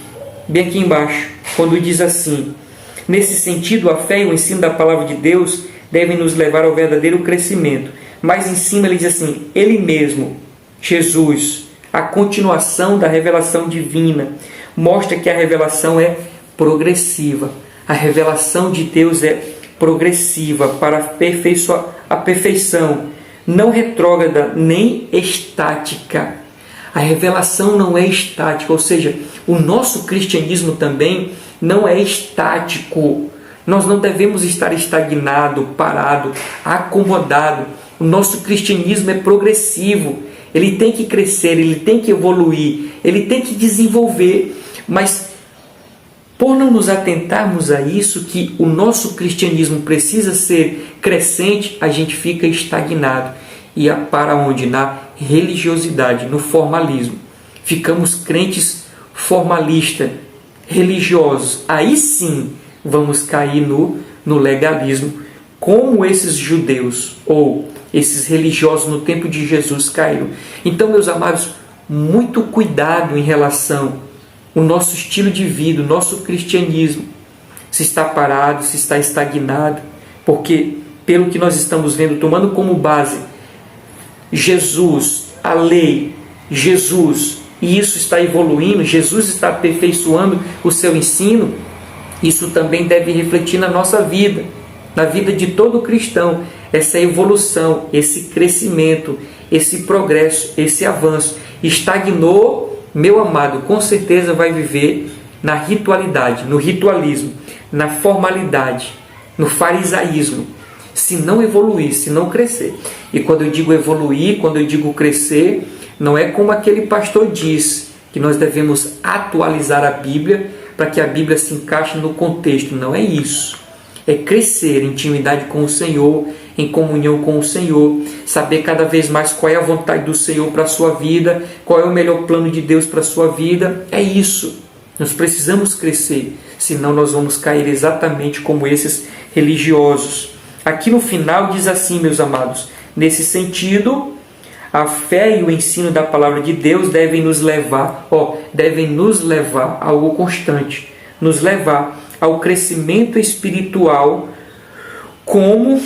bem aqui embaixo, quando diz assim, nesse sentido, a fé e o ensino da palavra de Deus devem nos levar ao verdadeiro crescimento. Mas em cima ele diz assim, ele mesmo, Jesus, a continuação da revelação divina, mostra que a revelação é progressiva. A revelação de Deus é progressiva para a perfeição, não retrógrada nem estática. A revelação não é estática, ou seja, o nosso cristianismo também não é estático. Nós não devemos estar estagnado, parado, acomodado. O nosso cristianismo é progressivo. Ele tem que crescer, ele tem que evoluir, ele tem que desenvolver. Mas por não nos atentarmos a isso, que o nosso cristianismo precisa ser crescente, a gente fica estagnado. E para onde? Na religiosidade, no formalismo. Ficamos crentes formalistas, religiosos. Aí sim vamos cair no legalismo, como esses judeus ou esses religiosos no tempo de Jesus caíram. Então, meus amados, muito cuidado em relação ao nosso estilo de vida, o nosso cristianismo, se está parado, se está estagnado, porque pelo que nós estamos vendo, tomando como base Jesus, a lei, Jesus, e isso está evoluindo, Jesus está aperfeiçoando o seu ensino, isso também deve refletir na nossa vida, na vida de todo cristão, essa evolução, esse crescimento, esse progresso, esse avanço. Estagnou, meu amado, com certeza vai viver na ritualidade, no ritualismo, na formalidade, no farisaísmo, se não evoluir, se não crescer. E quando eu digo evoluir, quando eu digo crescer, não é como aquele pastor diz, que nós devemos atualizar a Bíblia para que a Bíblia se encaixe no contexto. Não é isso. É crescer em intimidade com o Senhor, em comunhão com o Senhor, saber cada vez mais qual é a vontade do Senhor para a sua vida, qual é o melhor plano de Deus para a sua vida. É isso. Nós precisamos crescer, senão nós vamos cair exatamente como esses religiosos. Aqui no final diz assim, meus amados, nesse sentido, a fé e o ensino da palavra de Deus devem nos levar a algo constante, nos levar ao crescimento espiritual, como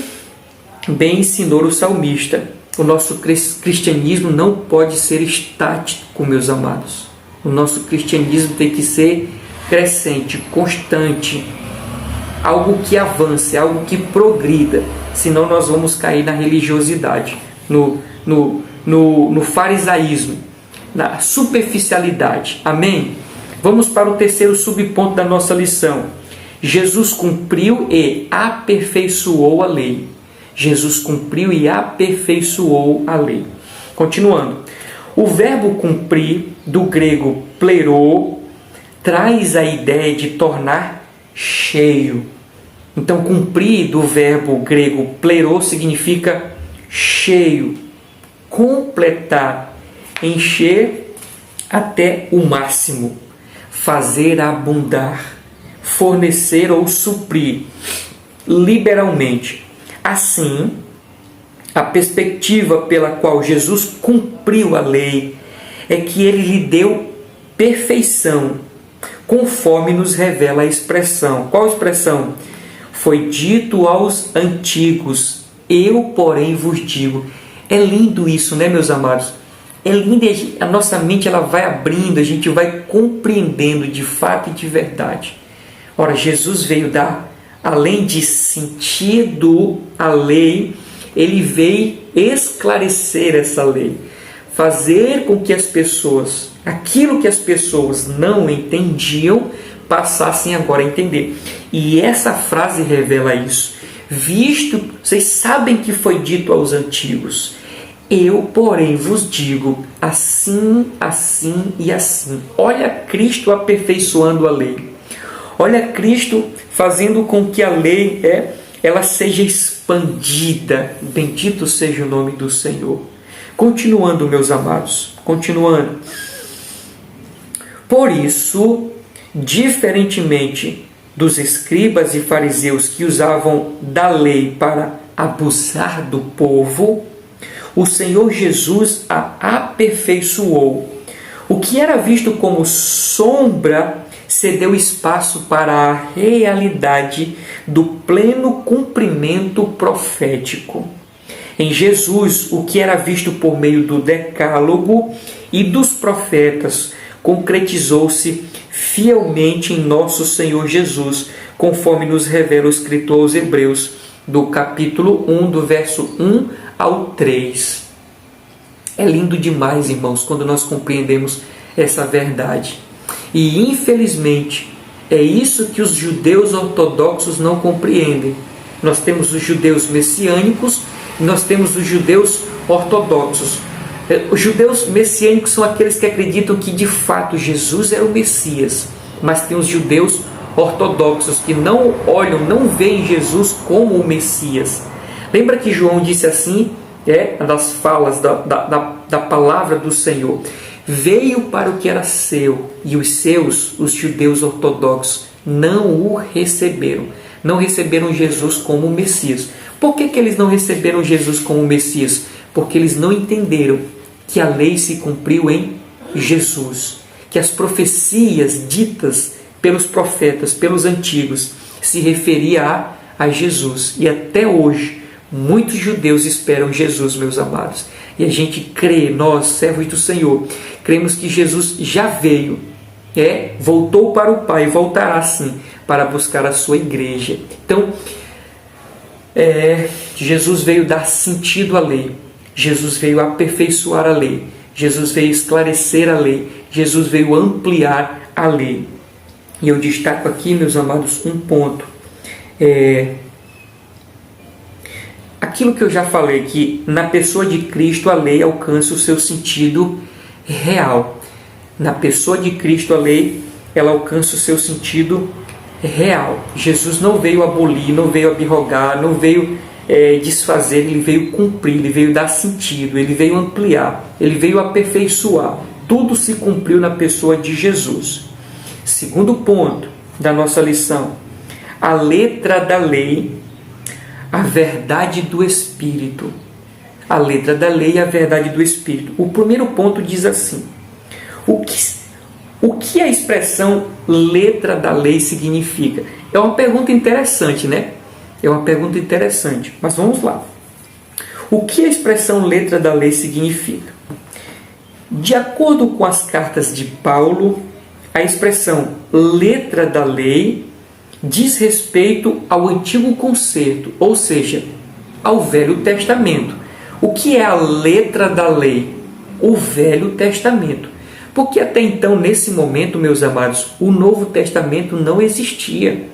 bem ensinou o salmista. O nosso cristianismo não pode ser estático, meus amados. O nosso cristianismo tem que ser crescente, constante, algo que avance, algo que progrida, senão nós vamos cair na religiosidade, no farisaísmo, na superficialidade. Amém? Vamos para o terceiro subponto da nossa lição. Jesus cumpriu e aperfeiçoou a lei. Jesus cumpriu e aperfeiçoou a lei. Continuando. O verbo cumprir, do grego plerô, traz a ideia de tornar cheio. Então, cumprir, do verbo grego plerô, significa cheio, completar, encher até o máximo, fazer abundar, fornecer ou suprir liberalmente. Assim, a perspectiva pela qual Jesus cumpriu a lei é que ele lhe deu perfeição, conforme nos revela a expressão. Qual expressão? Foi dito aos antigos, eu, porém, vos digo. É lindo isso, né, meus amados? É lindo, a nossa mente ela vai abrindo, a gente vai compreendendo de fato e de verdade. Ora, Jesus veio dar, além de sentido à lei, ele veio esclarecer essa lei, fazer com que as pessoas, aquilo que as pessoas não entendiam, passassem agora a entender. E essa frase revela isso. Visto, vocês sabem que foi dito aos antigos, eu, porém, vos digo, assim, assim e assim. Olha Cristo aperfeiçoando a lei. Olha Cristo fazendo com que a lei ela seja expandida. Bendito seja o nome do Senhor. Continuando, meus amados, continuando. Por isso, diferentemente dos escribas e fariseus que usavam da lei para abusar do povo, o Senhor Jesus a aperfeiçoou. O que era visto como sombra cedeu espaço para a realidade do pleno cumprimento profético. Em Jesus, o que era visto por meio do decálogo e dos profetas concretizou-se fielmente em nosso Senhor Jesus, conforme nos revela o escritor aos Hebreus, do capítulo 1, do verso 1 ao 3. É lindo demais, irmãos, quando nós compreendemos essa verdade. E, infelizmente, é isso que os judeus ortodoxos não compreendem. Nós temos os judeus messiânicos e nós temos os judeus ortodoxos. Os judeus messiânicos são aqueles que acreditam que, de fato, Jesus era o Messias. Mas tem os judeus ortodoxos que não olham, não veem Jesus como o Messias. Lembra que João disse assim, das falas da palavra do Senhor: veio para o que era seu, e os seus, os judeus ortodoxos, não o receberam. Não receberam Jesus como o Messias. Por que eles não receberam Jesus como o Messias? Porque eles não entenderam que a lei se cumpriu em Jesus, que as profecias ditas pelos profetas, pelos antigos, se referia a Jesus. E até hoje, Muitos judeus esperam Jesus, meus amados. E a gente crê, nós, servos do Senhor, cremos que Jesus já veio, voltou para o Pai, voltará sim para buscar a sua igreja. Então, Jesus veio dar sentido à lei, Jesus veio aperfeiçoar a lei, Jesus veio esclarecer a lei, Jesus veio ampliar a lei. E eu destaco aqui, meus amados, um ponto. Aquilo que eu já falei, que na pessoa de Cristo a lei alcança o seu sentido real. Na pessoa de Cristo a lei, ela alcança o seu sentido real. Jesus não veio abolir, não veio abrogar, não veio desfazer, ele veio cumprir, ele veio dar sentido, ele veio ampliar, ele veio aperfeiçoar. Tudo se cumpriu na pessoa de Jesus. Segundo ponto da nossa lição, a letra da lei, a verdade do Espírito. A letra da lei e a verdade do Espírito. O primeiro ponto diz assim: o que a expressão letra da lei significa? É uma pergunta interessante, né? É uma pergunta interessante, mas vamos lá. O que a expressão letra da lei significa? De acordo com as cartas de Paulo, a expressão letra da lei diz respeito ao Antigo Concerto, ou seja, ao Velho Testamento. O que é a letra da lei? O Velho Testamento. Porque até então, nesse momento, meus amados, o Novo Testamento não existia.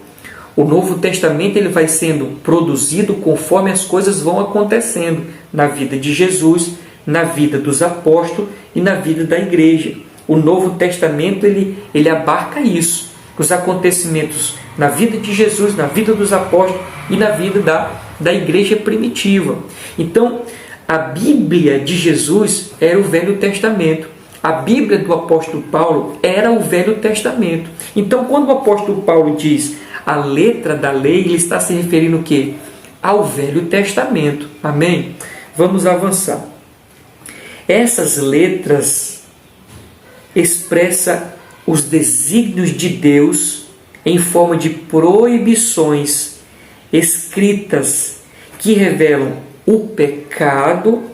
O Novo Testamento ele vai sendo produzido conforme as coisas vão acontecendo na vida de Jesus, na vida dos apóstolos e na vida da igreja. O Novo Testamento ele abarca isso, os acontecimentos na vida de Jesus, na vida dos apóstolos e na vida da igreja primitiva. Então, a Bíblia de Jesus era o Velho Testamento. A Bíblia do apóstolo Paulo era o Velho Testamento. Então, quando o apóstolo Paulo diz a letra da lei, ele está se referindo o quê? Ao Velho Testamento. Amém? Vamos avançar. Essas letras expressam os desígnios de Deus em forma de proibições escritas que revelam o pecado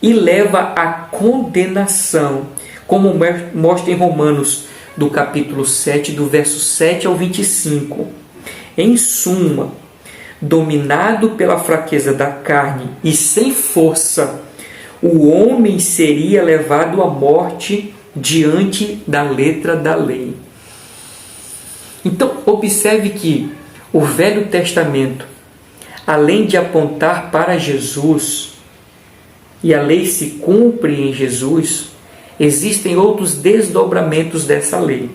e leva à condenação, como mostra em Romanos, do capítulo 7, do verso 7 ao 25. Em suma, dominado pela fraqueza da carne e sem força, o homem seria levado à morte diante da letra da lei. Então, observe que o Velho Testamento, além de apontar para Jesus, e a lei se cumpre em Jesus, existem outros desdobramentos dessa lei.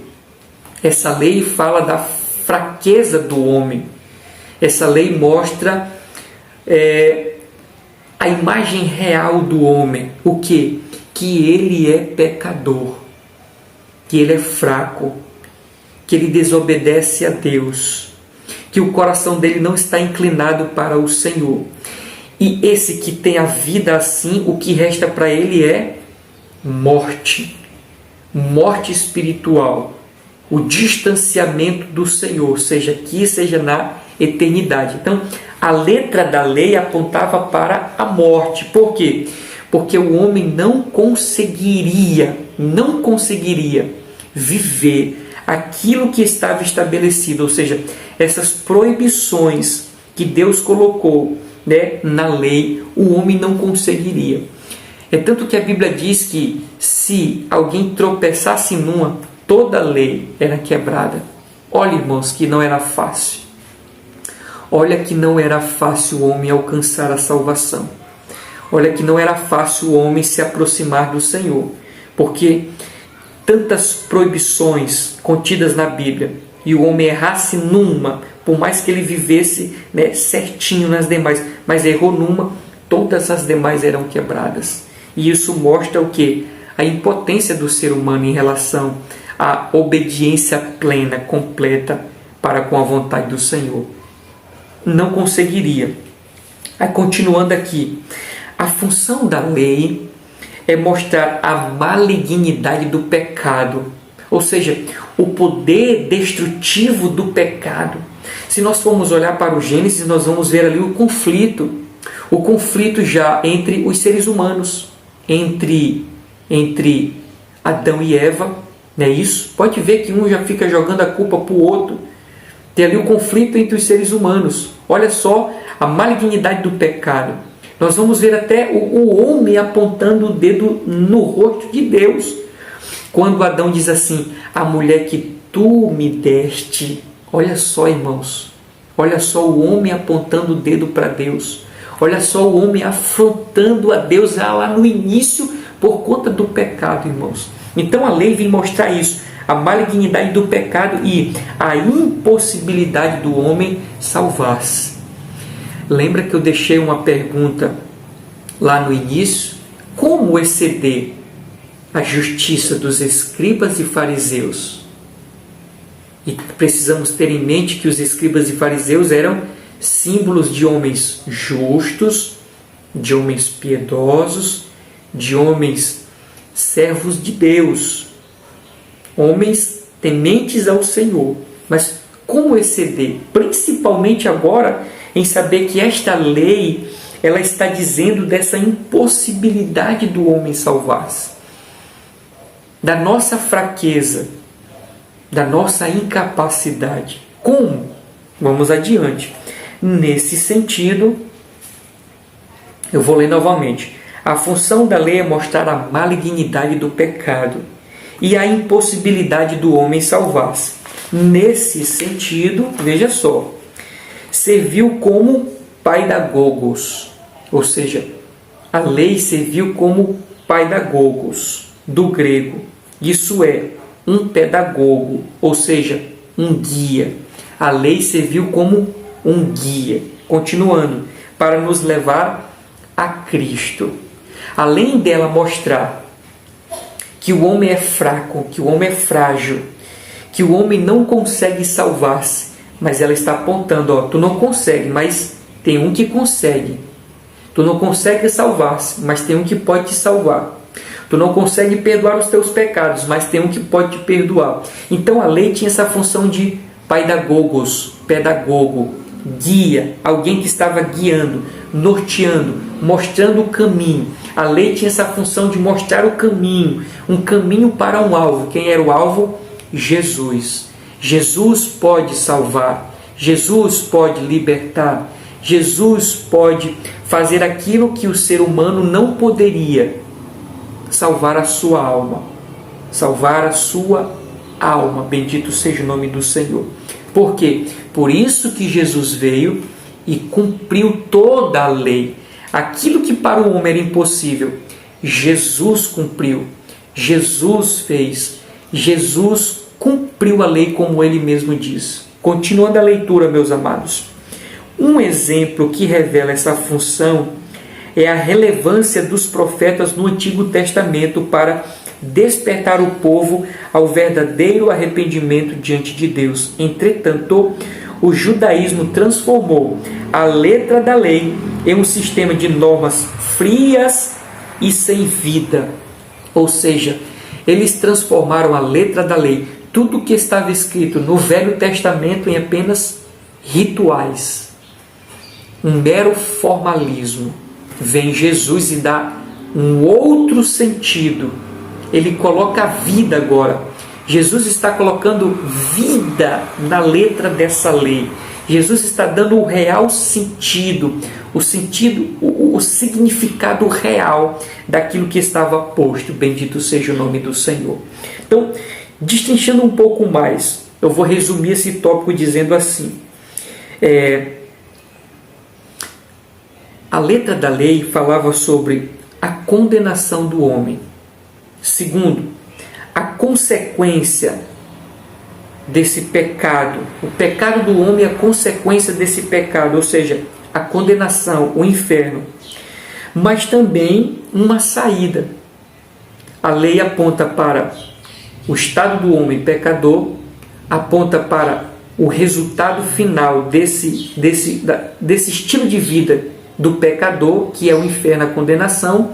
Essa lei fala da fraqueza do homem. Essa lei mostra a imagem real do homem. O quê? Que ele é pecador, que ele é fraco, que ele desobedece a Deus, que o coração dele não está inclinado para o Senhor. E esse que tem a vida assim, o que resta para ele é morte. Morte espiritual. O distanciamento do Senhor, seja aqui, seja na eternidade. Então, a letra da lei apontava para a morte. Por quê? Porque o homem não conseguiria viver aquilo que estava estabelecido, ou seja, essas proibições que Deus colocou, na lei, o homem não conseguiria. É tanto que a Bíblia diz que se alguém tropeçasse numa, toda a lei era quebrada. Olha, irmãos, que não era fácil. Olha que não era fácil o homem alcançar a salvação. Olha que não era fácil o homem se aproximar do Senhor. Porque tantas proibições contidas na Bíblia, e o homem errasse numa, por mais que ele vivesse certinho nas demais, mas errou numa, todas as demais eram quebradas. E isso mostra o quê? A impotência do ser humano em relação à obediência plena, completa, para com a vontade do Senhor. Não conseguiria. Aí, continuando aqui, a função da lei é mostrar a malignidade do pecado, ou seja, o poder destrutivo do pecado. Se nós formos olhar para o Gênesis, nós vamos ver ali o conflito o conflito já entre os seres humanos, entre Adão e Eva, não é isso? Pode ver que um já fica jogando a culpa para o outro. Tem ali o conflito entre os seres humanos. Olha só a malignidade do pecado. Nós vamos ver até o homem apontando o dedo no rosto de Deus. Quando Adão diz assim, a mulher que tu me deste. Olha só, irmãos. Olha só o homem apontando o dedo para Deus. Olha só o homem afrontando a Deus lá no início por conta do pecado, irmãos. Então a lei vem mostrar isso, a malignidade do pecado e a impossibilidade do homem salvar-se. Lembra que eu deixei uma pergunta lá no início? Como exceder a justiça dos escribas e fariseus? E precisamos ter em mente que os escribas e fariseus eram símbolos de homens justos, de homens piedosos, de homens servos de Deus, homens tementes ao Senhor. Mas como exceder? Principalmente agora em saber que esta lei, ela está dizendo dessa impossibilidade do homem salvar-se, da nossa fraqueza, da nossa incapacidade. Como? Vamos adiante. Nesse sentido, eu vou ler novamente. A função da lei é mostrar a malignidade do pecado e a impossibilidade do homem salvar-se. Nesse sentido, veja só, serviu como paidagogos, ou seja, a lei serviu como paidagogos, do grego. Isso é, um pedagogo, ou seja, um guia. A lei serviu como um guia, continuando, para nos levar a Cristo. Além dela mostrar que o homem é fraco, que o homem é frágil, que o homem não consegue salvar-se, mas ela está apontando, tu não consegue, mas tem um que consegue. Tu não consegue salvar-se, mas tem um que pode te salvar. Tu não consegue perdoar os teus pecados, mas tem um que pode te perdoar. Então a lei tinha essa função de paidagogos, pedagogo, guia, alguém que estava guiando, norteando, mostrando o caminho. A lei tinha essa função de mostrar o caminho, um caminho para um alvo. Quem era o alvo? Jesus. Jesus pode salvar, Jesus pode libertar, Jesus pode fazer aquilo que o ser humano não poderia, salvar a sua alma. Salvar a sua alma. Bendito seja o nome do Senhor. Por quê? Por isso que Jesus veio e cumpriu toda a lei. Aquilo que para o homem era impossível, Jesus cumpriu. Jesus fez. Jesus cumpriu a lei como ele mesmo diz. Continuando a leitura, meus amados. Um exemplo que revela essa função é a relevância dos profetas no Antigo Testamento para despertar o povo ao verdadeiro arrependimento diante de Deus. Entretanto, o judaísmo transformou a letra da lei em um sistema de normas frias e sem vida. Ou seja, eles transformaram a letra da lei, tudo o que estava escrito no Velho Testamento, em apenas rituais. Um mero formalismo. Vem Jesus e dá um outro sentido. Ele coloca a vida agora. Jesus está colocando vida na letra dessa lei. Jesus está dando o real sentido, o significado real daquilo que estava posto. Bendito seja o nome do Senhor. Então, destrinchando um pouco mais, eu vou resumir esse tópico dizendo assim. A letra da lei falava sobre a condenação do homem. Segundo, a consequência desse pecado. O pecado do homem é a consequência desse pecado, ou seja, a condenação, o inferno. Mas também uma saída. A lei aponta para o estado do homem pecador, aponta para o resultado final desse estilo de vida do pecador, que é o inferno, a condenação,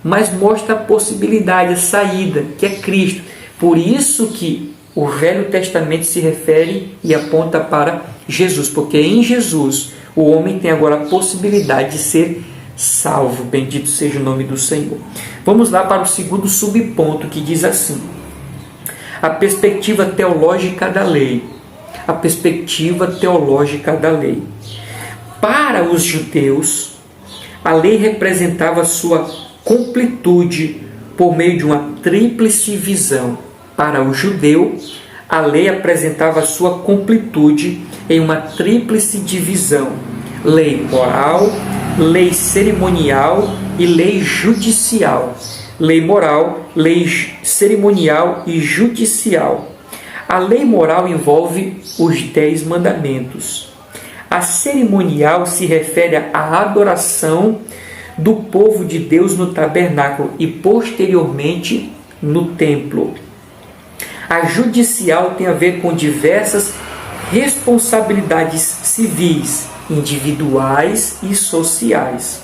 mas mostra a possibilidade, a saída, que é Cristo. Por isso que o Velho Testamento se refere e aponta para Jesus, porque em Jesus O homem tem agora a possibilidade de ser salvo. Bendito seja o nome do Senhor. Vamos lá para o segundo subponto, que diz assim: a perspectiva teológica da lei. A perspectiva teológica da lei. Para os judeus, a lei representava sua completude por meio de uma tríplice visão. Para o judeu, a lei apresentava sua completude em uma tríplice divisão: lei moral, lei cerimonial e lei judicial. Lei moral, lei cerimonial e judicial. A lei moral envolve os 10 mandamentos. A cerimonial se refere à adoração do povo de Deus no tabernáculo e posteriormente no templo. A judicial tem a ver com diversas responsabilidades civis, individuais e sociais.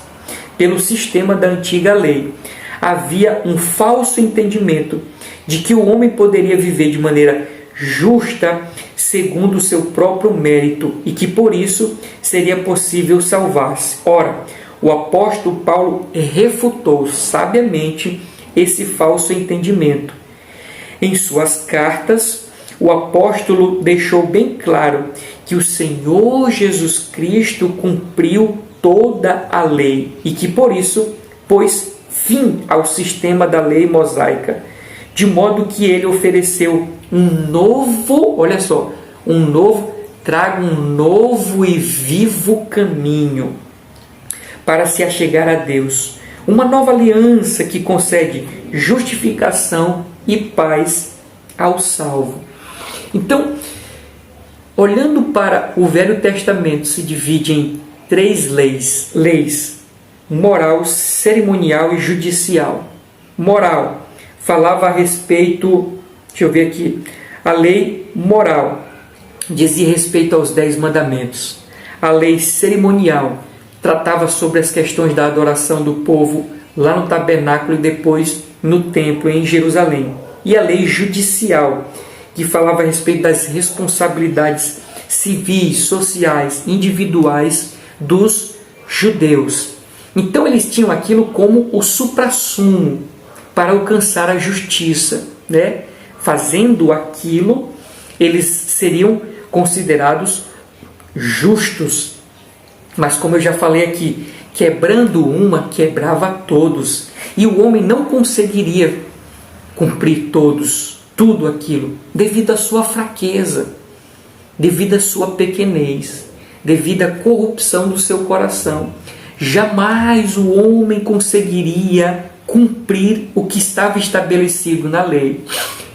Pelo sistema da antiga lei, havia um falso entendimento de que o homem poderia viver de maneira justa segundo o seu próprio mérito e que por isso seria possível salvar-se. Ora, o apóstolo Paulo refutou sabiamente esse falso entendimento. Em suas cartas, o apóstolo deixou bem claro que o Senhor Jesus Cristo cumpriu toda a lei e que por isso pôs fim ao sistema da lei mosaica, de modo que ele ofereceu traga um novo e vivo caminho para se achegar a Deus. Uma nova aliança que concede justificação e paz ao salvo. Então, olhando para o Velho Testamento, se divide em 3 leis: moral, cerimonial e judicial. Moral falava a respeito, a lei moral dizia respeito aos 10 mandamentos. A lei cerimonial tratava sobre as questões da adoração do povo lá no tabernáculo e depois no templo em Jerusalém. E a lei judicial, que falava a respeito das responsabilidades civis, sociais, individuais dos judeus. Então eles tinham aquilo como o suprassumo para alcançar a justiça, né? Fazendo aquilo, eles seriam considerados justos. Mas como eu já falei aqui, quebrando uma, quebrava todos. E o homem não conseguiria cumprir tudo aquilo, devido à sua fraqueza, devido à sua pequenez, devido à corrupção do seu coração. Jamais o homem conseguiria cumprir o que estava estabelecido na lei.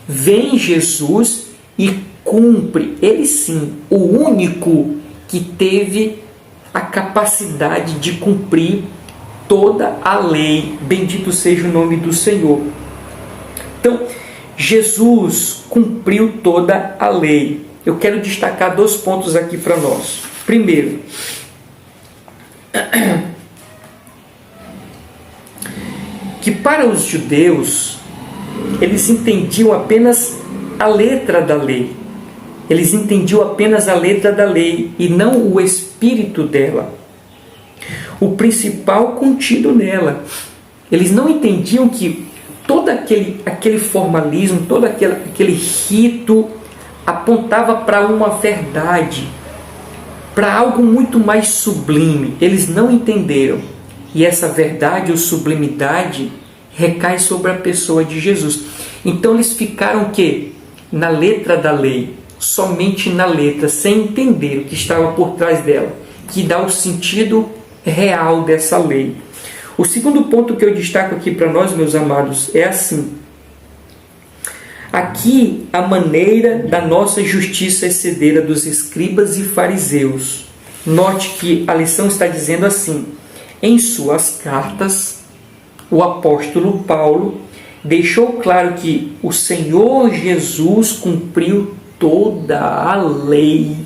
Vem Jesus e cumpre, ele sim, o único que teve a capacidade de cumprir toda a lei. Bendito seja o nome do Senhor. Então, Jesus cumpriu toda a lei. Eu quero destacar 2 pontos aqui para nós. Primeiro, que para os judeus, eles entendiam apenas a letra da lei. Eles entendiam apenas a letra da lei e não o espírito dela, o principal contido nela. Eles não entendiam que todo aquele formalismo, todo aquele rito apontava para uma verdade, para algo muito mais sublime. Eles não entenderam. E essa verdade ou sublimidade recai sobre a pessoa de Jesus. Então eles ficaram o quê? Na letra da lei, somente na letra, sem entender o que estava por trás dela, que dá o sentido real dessa lei. O segundo ponto que eu destaco aqui para nós, meus amados, é assim: aqui a maneira da nossa justiça exceder a dos escribas e fariseus. Note que a lição está dizendo assim: em suas cartas, o apóstolo Paulo deixou claro que o Senhor Jesus cumpriu toda a lei.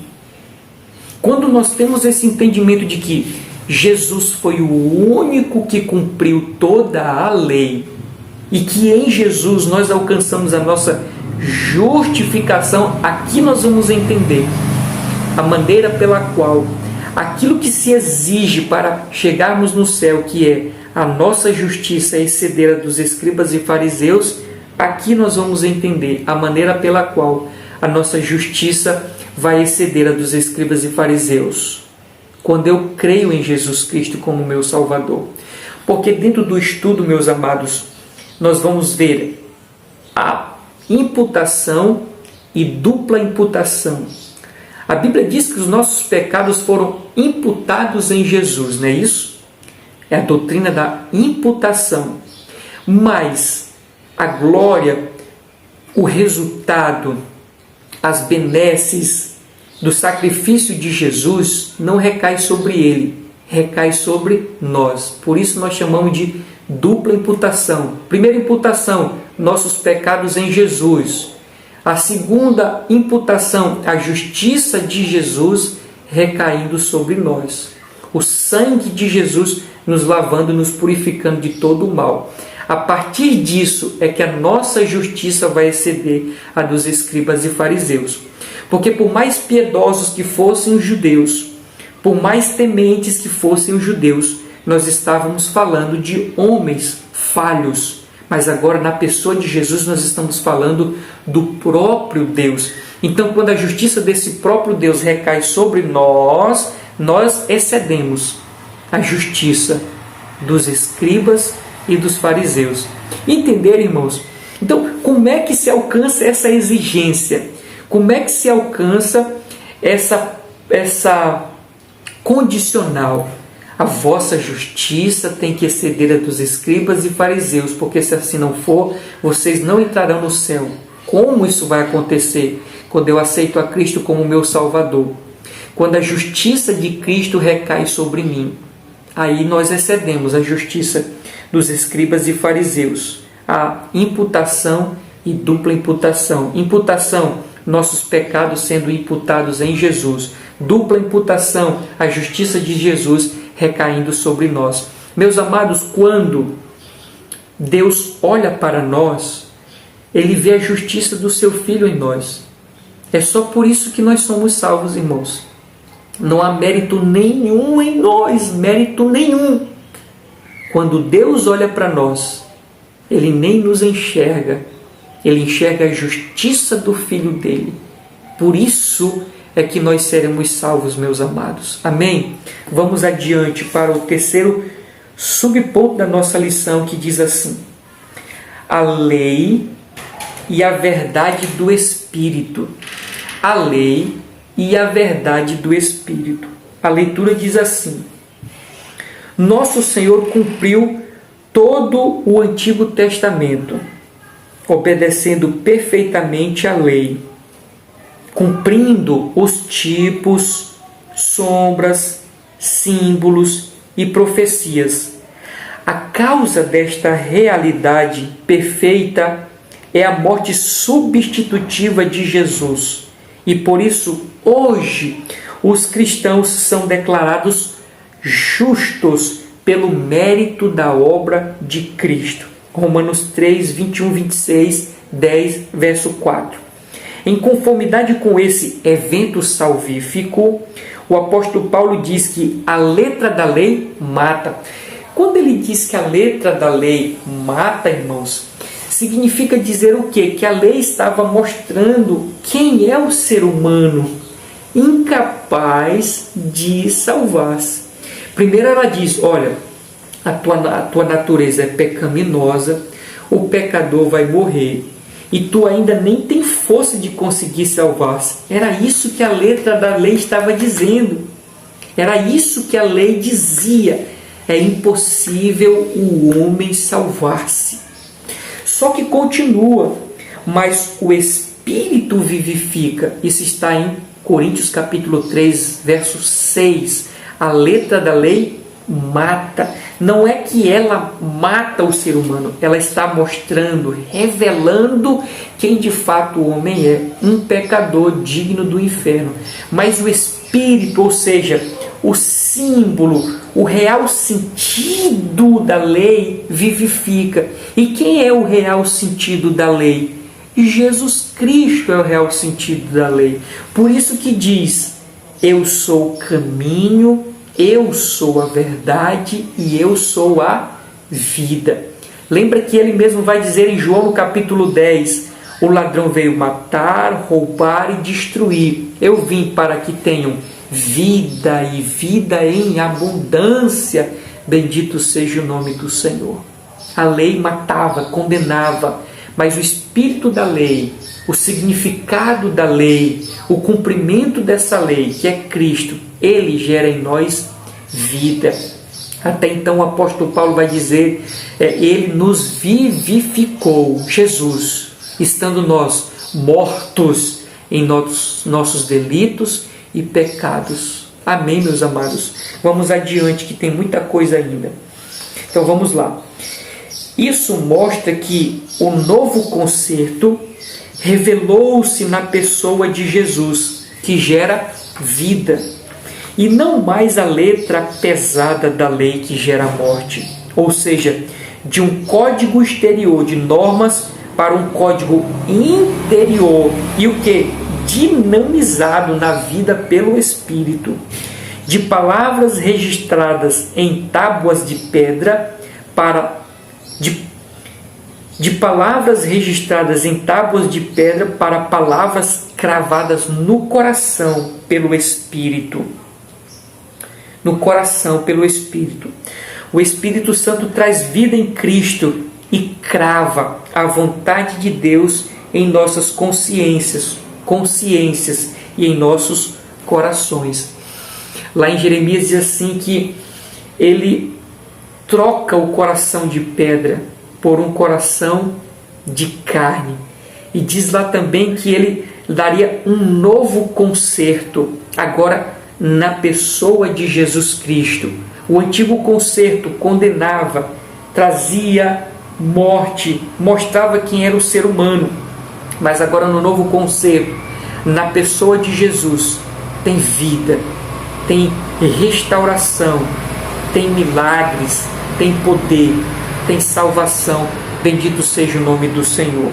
Quando nós temos esse entendimento de que Jesus foi o único que cumpriu toda a lei e que em Jesus nós alcançamos a nossa justificação, aqui nós vamos entender a maneira pela qual aquilo que se exige para chegarmos no céu, que é a nossa justiça exceder a dos escribas e fariseus, aqui nós vamos entender a maneira pela qual a nossa justiça vai exceder a dos escribas e fariseus. Quando eu creio em Jesus Cristo como meu Salvador. Porque dentro do estudo, meus amados, nós vamos ver a imputação e dupla imputação. A Bíblia diz que os nossos pecados foram imputados em Jesus, não é isso? É a doutrina da imputação. Mas a glória, o resultado, as benesses do sacrifício de Jesus não recai sobre ele, recai sobre nós. Por isso nós chamamos de dupla imputação. Primeira imputação, nossos pecados em Jesus. A segunda imputação, a justiça de Jesus recaindo sobre nós. O sangue de Jesus nos lavando, nos purificando de todo o mal. A partir disso é que a nossa justiça vai exceder a dos escribas e fariseus. Porque por mais piedosos que fossem os judeus, por mais tementes que fossem os judeus, nós estávamos falando de homens falhos. Mas agora, na pessoa de Jesus, nós estamos falando do próprio Deus. Então, quando a justiça desse próprio Deus recai sobre nós, nós excedemos a justiça dos escribas e dos fariseus. Entenderam, irmãos? Então, como é que se alcança essa exigência? Como é que se alcança essa condicional? A vossa justiça tem que exceder a dos escribas e fariseus, porque se assim não for, vocês não entrarão no céu. Como isso vai acontecer? Quando eu aceito a Cristo como meu Salvador. Quando a justiça de Cristo recai sobre mim. Aí nós excedemos a justiça dos escribas e fariseus. A imputação e dupla imputação. Imputação, nossos pecados sendo imputados em Jesus. Dupla imputação, a justiça de Jesus recaindo sobre nós. Meus amados, quando Deus olha para nós, Ele vê a justiça do seu Filho em nós. É só por isso que nós somos salvos, irmãos. Não há mérito nenhum em nós, mérito nenhum. Quando Deus olha para nós, Ele nem nos enxerga. Ele enxerga a justiça do Filho dele. Por isso é que nós seremos salvos, meus amados. Amém? Vamos adiante para o terceiro subponto da nossa lição, que diz assim: a lei e a verdade do Espírito. A lei e a verdade do Espírito. A leitura diz assim: nosso Senhor cumpriu todo o Antigo Testamento, obedecendo perfeitamente a lei, cumprindo os tipos, sombras, símbolos e profecias. A causa desta realidade perfeita é a morte substitutiva de Jesus. E por isso, hoje, os cristãos são declarados justos pelo mérito da obra de Cristo. Romanos 3, 21, 26, 10, verso 4. Em conformidade com esse evento salvífico, o apóstolo Paulo diz que a letra da lei mata. Quando ele diz que a letra da lei mata, irmãos, significa dizer o quê? Que a lei estava mostrando quem é o ser humano incapaz de salvar-se. Primeiro ela diz, olha, a tua natureza é pecaminosa, o pecador vai morrer, e tu ainda nem tem força de conseguir salvar-se. Era isso que a letra da lei estava dizendo. Era isso que a lei dizia. É impossível o homem salvar-se. Só que continua, mas o Espírito vivifica. Isso está em Coríntios capítulo 3, verso 6. A letra da lei mata. Não é que ela mata o ser humano, ela está mostrando, revelando quem de fato o homem é, um pecador digno do inferno. Mas o Espírito, ou seja, o símbolo, o real sentido da lei vivifica. E quem é o real sentido da lei? Jesus Cristo é o real sentido da lei. Por isso que diz, Eu sou o caminho, eu sou a verdade e eu sou a vida. Lembra que ele mesmo vai dizer em João no capítulo 10, o ladrão veio matar, roubar e destruir. Eu vim para que tenham vida e vida em abundância. Bendito seja o nome do Senhor. A lei matava, condenava, mas o espírito da lei, o significado da lei, o cumprimento dessa lei, que é Cristo, ele gera em nós vida. Até então o apóstolo Paulo vai dizer, ele nos vivificou, Jesus, estando nós mortos em nossos delitos e pecados. Amém, meus amados? Vamos adiante, que tem muita coisa ainda. Então vamos lá. Isso mostra que o novo concerto revelou-se na pessoa de Jesus, que gera vida, e não mais a letra pesada da lei que gera morte, ou seja, de um código exterior de normas para um código interior, e o que? Dinamizado na vida pelo Espírito, de palavras registradas em tábuas de pedra para de palavras registradas em tábuas de pedra para palavras cravadas no coração pelo Espírito. No coração pelo Espírito. O Espírito Santo traz vida em Cristo e crava a vontade de Deus em nossas consciências e em nossos corações. Lá em Jeremias diz assim que ele troca o coração de pedra por um coração de carne. E diz lá também que ele daria um novo concerto, agora na pessoa de Jesus Cristo. O antigo concerto condenava, trazia morte, mostrava quem era o ser humano. Mas agora no novo concerto, na pessoa de Jesus, tem vida, tem restauração, tem milagres, tem poder, tem salvação. Bendito seja o nome do Senhor.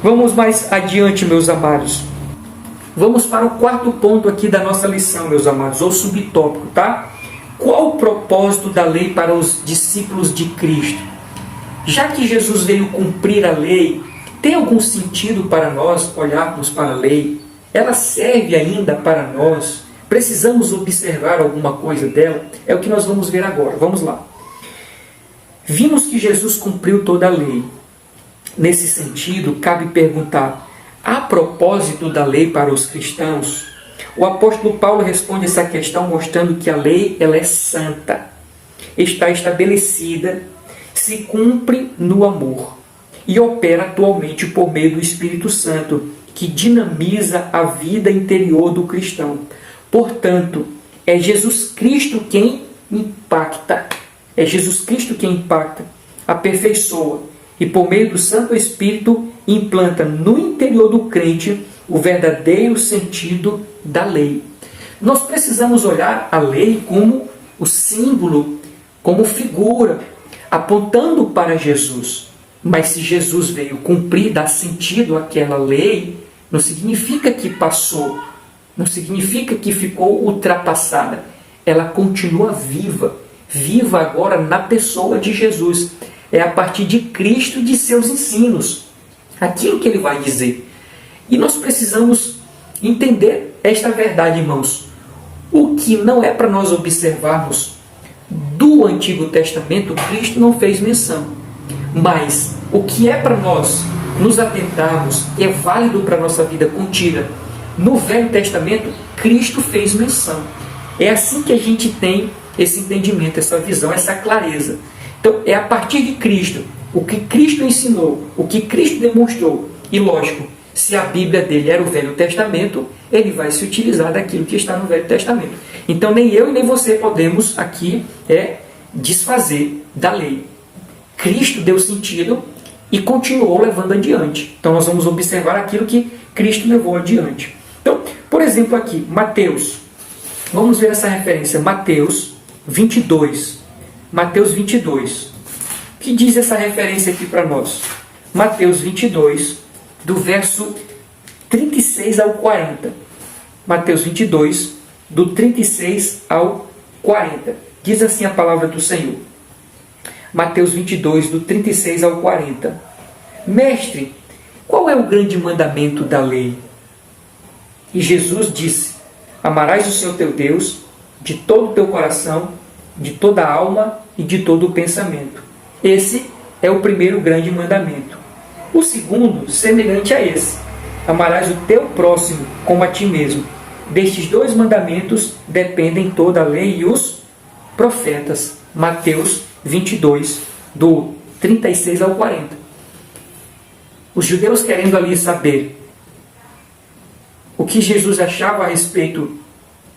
Vamos mais adiante, meus amados. Vamos para o quarto ponto aqui da nossa lição, meus amados, ou subtópico, tá? Qual o propósito da lei para os discípulos de Cristo? Já que Jesus veio cumprir a lei, tem algum sentido para nós olharmos para a lei? Ela serve ainda para nós? Precisamos observar alguma coisa dela? É o que nós vamos ver agora. Vamos lá. Vimos que Jesus cumpriu toda a lei. Nesse sentido, cabe perguntar, há propósito da lei para os cristãos? O apóstolo Paulo responde essa questão mostrando que a lei ela é santa, está estabelecida, se cumpre no amor e opera atualmente por meio do Espírito Santo, que dinamiza a vida interior do cristão. Portanto, é Jesus Cristo quem impacta. É Jesus Cristo quem impacta, aperfeiçoa e por meio do Santo Espírito implanta no interior do crente o verdadeiro sentido da lei. Nós precisamos olhar a lei como o símbolo, como figura, apontando para Jesus. Mas se Jesus veio cumprir, dar sentido àquela lei, não significa que passou, não significa que ficou ultrapassada. Ela continua viva, viva agora na pessoa de Jesus. É a partir de Cristo e de seus ensinos, aquilo que ele vai dizer. E nós precisamos entender esta verdade, irmãos. O que não é para nós observarmos do Antigo Testamento, Cristo não fez menção. Mas o que é para nós nos atentarmos, é válido para a nossa vida contida, no Velho Testamento, Cristo fez menção. É assim que a gente tem esse entendimento, essa visão, essa clareza. Então, é a partir de Cristo, o que Cristo ensinou, o que Cristo demonstrou. E lógico, se a Bíblia dele era o Velho Testamento, ele vai se utilizar daquilo que está no Velho Testamento. Então, nem eu e nem você podemos aqui desfazer da lei. Cristo deu sentido e continuou levando adiante. Então, nós vamos observar aquilo que Cristo levou adiante. Então, por exemplo, aqui, Mateus. Vamos ver essa referência, Mateus 22. Mateus 22. O que diz essa referência aqui para nós? Mateus 22, do verso 36 ao 40. Mateus 22, do 36 ao 40. Diz assim a palavra do Senhor. Mateus 22, do 36 ao 40. Mestre, qual é o grande mandamento da lei? E Jesus disse: amarás o Senhor teu Deus de todo o teu coração, de toda a alma e de todo o pensamento. Esse é o primeiro grande mandamento. O segundo, semelhante a esse: amarás o teu próximo como a ti mesmo. Destes dois mandamentos dependem toda a lei e os profetas. Mateus 22, do 36 ao 40. Os judeus querendo ali saber o que Jesus achava a respeito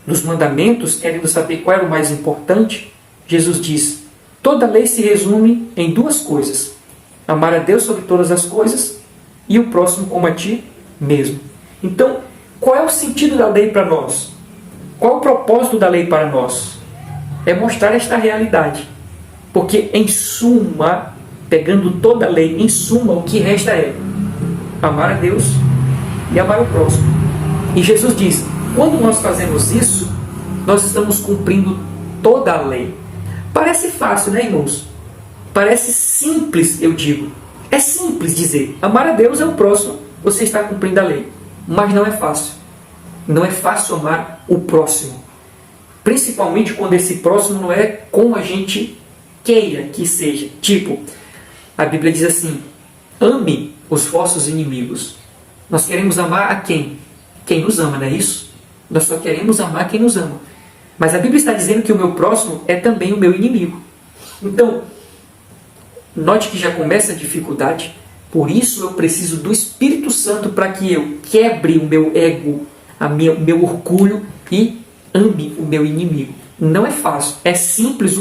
dos mandamentos, querendo saber qual era o mais importante, Jesus diz: toda lei se resume em duas coisas: amar a Deus sobre todas as coisas e o próximo como a ti mesmo. Então, qual é o sentido da lei para nós? Qual é o propósito da lei para nós? É mostrar esta realidade. Porque, em suma, pegando toda a lei, em suma, o que resta é amar a Deus e amar o próximo. E Jesus diz: quando nós fazemos isso, nós estamos cumprindo toda a lei. Parece fácil, né, irmãos? Parece simples, eu digo. É simples dizer: amar a Deus e o próximo, você está cumprindo a lei. Mas não é fácil. Não é fácil amar o próximo. Principalmente quando esse próximo não é como a gente queira que seja. Tipo, a Bíblia diz assim: ame os vossos inimigos. Nós queremos amar a quem? Quem nos ama, não é isso? Nós só queremos amar quem nos ama. Mas a Bíblia está dizendo que o meu próximo é também o meu inimigo. Então, note que já começa a dificuldade. Por isso eu preciso do Espírito Santo para que eu quebre o meu ego, o meu orgulho e ame o meu inimigo. Não é fácil. É simples.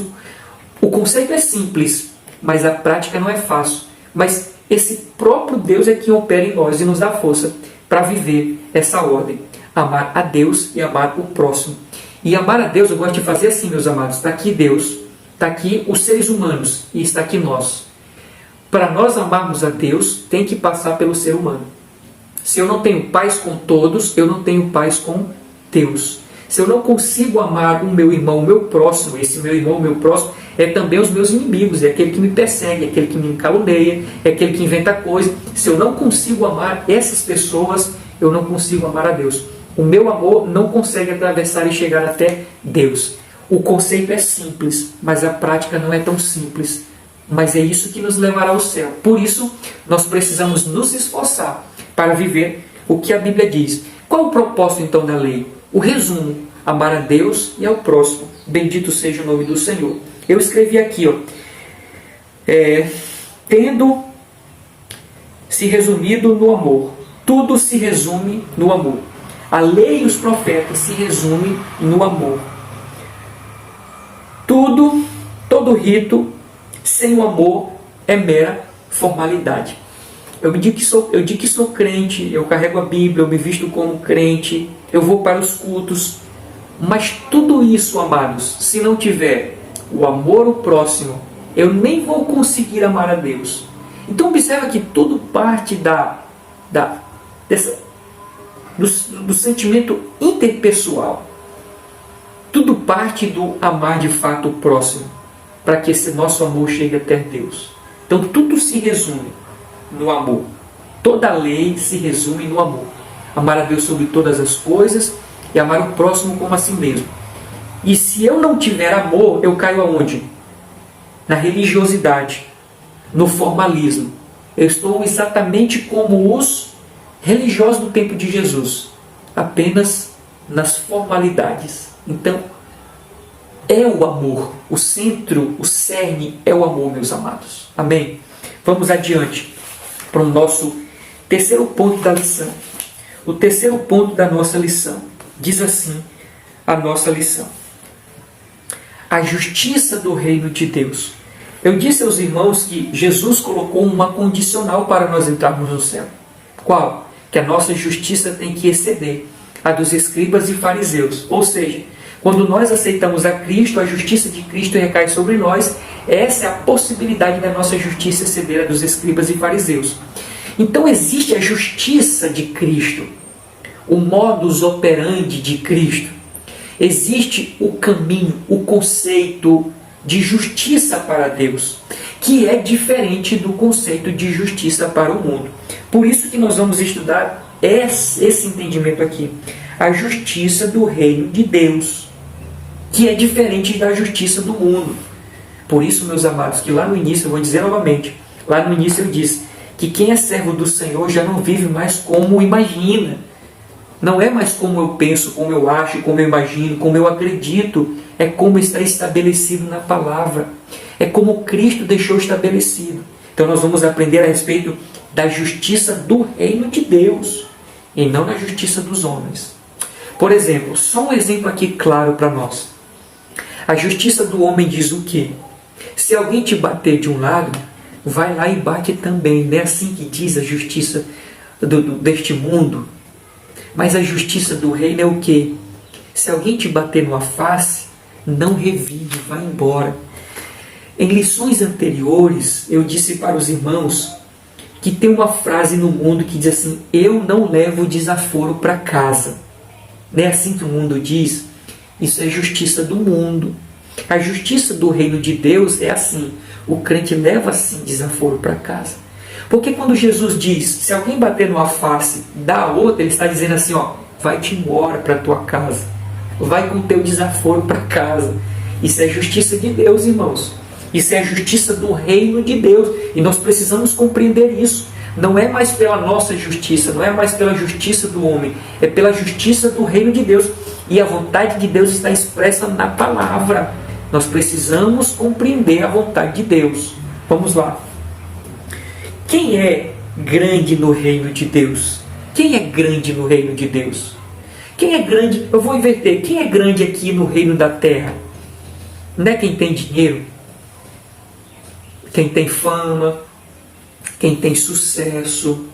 O conceito é simples, mas a prática não é fácil. Mas esse próprio Deus é quem opera em nós e nos dá força para viver essa ordem. Amar a Deus e amar o próximo. E amar a Deus, eu gosto de fazer assim, meus amados. Está aqui Deus, está aqui os seres humanos e está aqui nós. Para nós amarmos a Deus, tem que passar pelo ser humano. Se eu não tenho paz com todos, eu não tenho paz com Deus. Se eu não consigo amar o meu irmão, o meu próximo, esse meu irmão, o meu próximo, é também os meus inimigos, é aquele que me persegue, é aquele que me caluniia, é aquele que inventa coisa. Se eu não consigo amar essas pessoas, eu não consigo amar a Deus. O meu amor não consegue atravessar e chegar até Deus. O conceito é simples, mas a prática não é tão simples. Mas é isso que nos levará ao céu. Por isso, nós precisamos nos esforçar para viver o que a Bíblia diz. Qual o propósito, então, da lei? O resumo: amar a Deus e ao próximo. Bendito seja o nome do Senhor. Eu escrevi aqui, tendo se resumido no amor. Tudo se resume no amor. A lei e os profetas se resumem no amor. Todo rito sem o amor é mera formalidade. Eu digo que sou crente, eu carrego a Bíblia, eu me visto como crente, eu vou para os cultos, mas tudo isso, amados, se não tiver o amor ao próximo, eu nem vou conseguir amar a Deus. Então observa que tudo parte do sentimento interpessoal. Tudo parte do amar de fato o próximo, para que esse nosso amor chegue até Deus. Então tudo se resume no amor. Toda a lei se resume no amor. Amar a Deus sobre todas as coisas e amar o próximo como a si mesmo. E se eu não tiver amor, eu caio aonde? Na religiosidade, no formalismo. Eu estou exatamente como os religiosos do tempo de Jesus, apenas nas formalidades. Então, é o amor. O centro, o cerne é o amor, meus amados. Amém? Vamos adiante para o nosso terceiro ponto da lição. O terceiro ponto da nossa lição. Diz assim a nossa lição: a justiça do reino de Deus. Eu disse aos irmãos que Jesus colocou uma condicional para nós entrarmos no céu. Qual? Que a nossa justiça tem que exceder a dos escribas e fariseus. Ou seja, quando nós aceitamos a Cristo, a justiça de Cristo recai sobre nós. Essa é a possibilidade da nossa justiça exceder a dos escribas e fariseus. Então existe a justiça de Cristo. o modus operandi de Cristo. Existe o caminho, o conceito de justiça para Deus, que é diferente do conceito de justiça para o mundo. Por isso que nós vamos estudar esse entendimento aqui, a justiça do reino de Deus, que é diferente da justiça do mundo. Por isso, meus amados, que lá no início, eu vou dizer novamente, lá no início eu disse que quem é servo do Senhor já não vive mais como imagina. Não é mais como eu penso, como eu acho, como eu imagino, como eu acredito. É como está estabelecido na palavra. É como Cristo deixou estabelecido. Então nós vamos aprender a respeito da justiça do reino de Deus e não da justiça dos homens. Por exemplo, só um exemplo aqui claro para nós. A justiça do homem diz o quê? Se alguém te bater de um lado, vai lá e bate também. Não é assim que diz a justiça deste mundo. Mas a justiça do reino é o quê? Se alguém te bater numa face, não revide, vai embora. Em lições anteriores, eu disse para os irmãos que tem uma frase no mundo que diz assim: eu não levo desaforo para casa. Não é assim que o mundo diz? Isso é justiça do mundo. A justiça do reino de Deus é assim: o crente leva sim desaforo para casa. Porque quando Jesus diz, se alguém bater numa face, dá a outra, ele está dizendo assim, ó, vai-te embora para a tua casa. Vai com o teu desaforo para casa. Isso é justiça de Deus, irmãos. Isso é a justiça do reino de Deus. E nós precisamos compreender isso. Não é mais pela nossa justiça, não é mais pela justiça do homem, é pela justiça do reino de Deus. E a vontade de Deus está expressa na palavra. Nós precisamos compreender a vontade de Deus. Vamos lá. Quem é grande no reino de Deus? Quem é grande no reino de Deus? Quem é grande? Eu vou inverter. Quem é grande aqui no reino da terra? Não é quem tem dinheiro? Quem tem fama? Quem tem sucesso?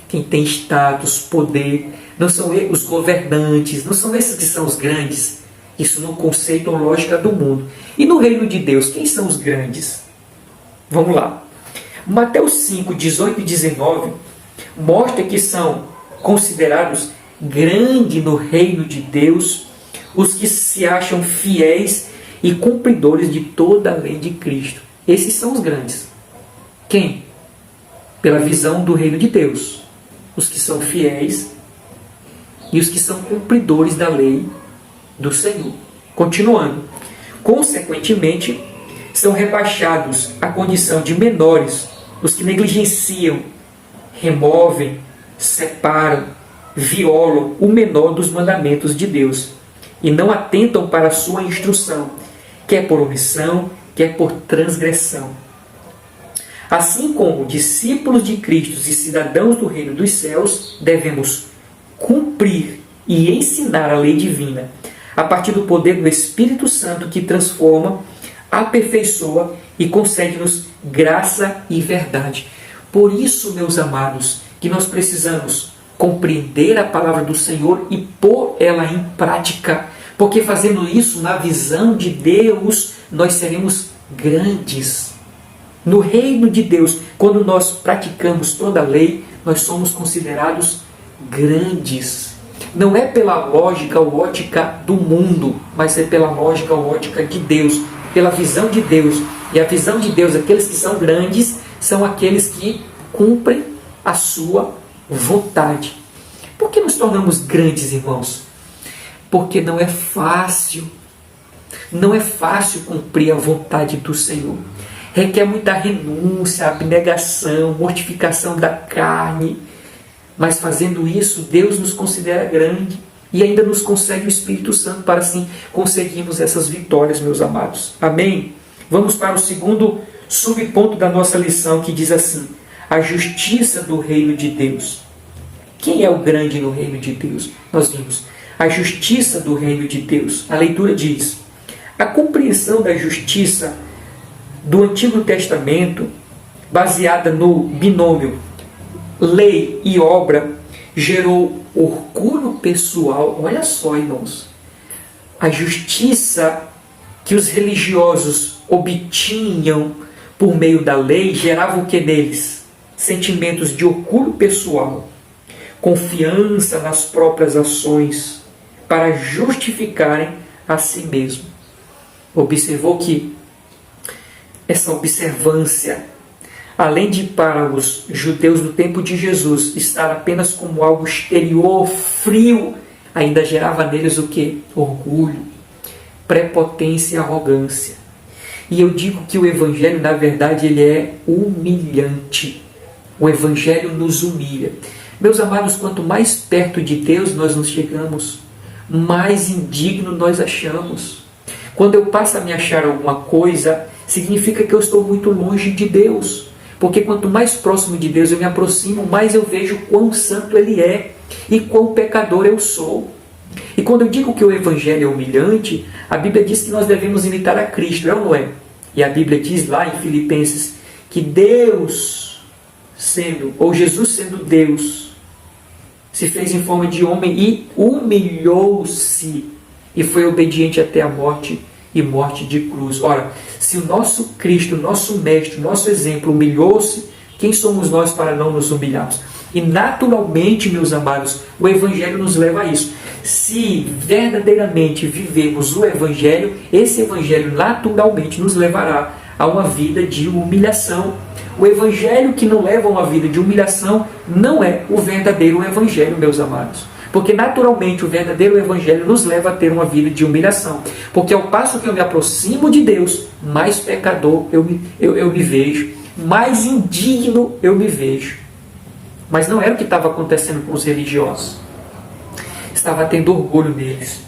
Quem tem status, poder? Não são os governantes, não são esses que são os grandes. Isso no conceito ou lógica do mundo. E no reino de Deus, quem são os grandes? Vamos lá. Mateus 5, 18 e 19 mostra que são considerados grandes no reino de Deus os que se acham fiéis e cumpridores de toda a lei de Cristo. Esses são os grandes. Quem? Pela visão do reino de Deus. Os que são fiéis e os que são cumpridores da lei do Senhor. Continuando. Consequentemente, são rebaixados à condição de menores os que negligenciam, removem, separam, violam o menor dos mandamentos de Deus e não atentam para a sua instrução, quer por omissão, quer por transgressão. Assim como discípulos de Cristo e cidadãos do reino dos céus, devemos cumprir e ensinar a lei divina a partir do poder do Espírito Santo que transforma, aperfeiçoa e concede-nos graça e verdade. Por isso, meus amados, que nós precisamos compreender a palavra do Senhor e pôr ela em prática, porque fazendo isso na visão de Deus, nós seremos grandes. No reino de Deus, quando nós praticamos toda a lei, nós somos considerados grandes. Não é pela lógica ou ótica do mundo, mas é pela lógica ou ótica de Deus, pela visão de Deus. E a visão de Deus, aqueles que são grandes, são aqueles que cumprem a sua vontade. Por que nos tornamos grandes, irmãos? Porque não é fácil. Não é fácil cumprir a vontade do Senhor. Requer muita renúncia, abnegação, mortificação da carne. Mas fazendo isso, Deus nos considera grande e ainda nos concede o Espírito Santo para assim conseguirmos essas vitórias, meus amados. Amém? Vamos para o segundo subponto da nossa lição, que diz assim: a justiça do reino de Deus. Quem é o grande no reino de Deus? Nós vimos a justiça do reino de Deus. A leitura diz: a compreensão da justiça do Antigo Testamento, baseada no binômio lei e obra, gerou orgulho pessoal. Olha só, irmãos, a justiça que os religiosos obtinham por meio da lei gerava o que neles? Sentimentos de orgulho pessoal. confiança nas próprias ações para justificarem a si mesmo. Observou que essa observância, além de para os judeus do tempo de Jesus estar apenas como algo exterior, frio, ainda gerava neles o quê? Orgulho, prepotência e arrogância. E eu digo que o Evangelho, na verdade, ele é humilhante. O Evangelho nos humilha. Meus amados, quanto mais perto de Deus nós nos chegamos, mais indigno nós achamos. Quando eu passo a me achar alguma coisa, significa que eu estou muito longe de Deus. Porque quanto mais próximo de Deus eu me aproximo, mais eu vejo quão santo Ele é e quão pecador eu sou. E quando eu digo que o Evangelho é humilhante, a Bíblia diz que nós devemos imitar a Cristo, é ou não é? E a Bíblia diz lá em Filipenses que Deus ou Jesus sendo Deus, se fez em forma de homem e humilhou-se e foi obediente até a morte e morte de cruz. Ora, se o nosso Cristo, nosso Mestre, nosso exemplo humilhou-se, quem somos nós para não nos humilharmos? E naturalmente, meus amados, o Evangelho nos leva a isso. Se verdadeiramente vivemos o Evangelho, esse Evangelho naturalmente nos levará a uma vida de humilhação. O Evangelho que não leva a uma vida de humilhação não é o verdadeiro Evangelho, meus amados. Porque naturalmente o verdadeiro Evangelho nos leva a ter uma vida de humilhação. Porque ao passo que eu me aproximo de Deus, mais pecador eu me vejo, mais indigno eu me vejo. Mas não era o que estava acontecendo com os religiosos. Estava tendo orgulho neles.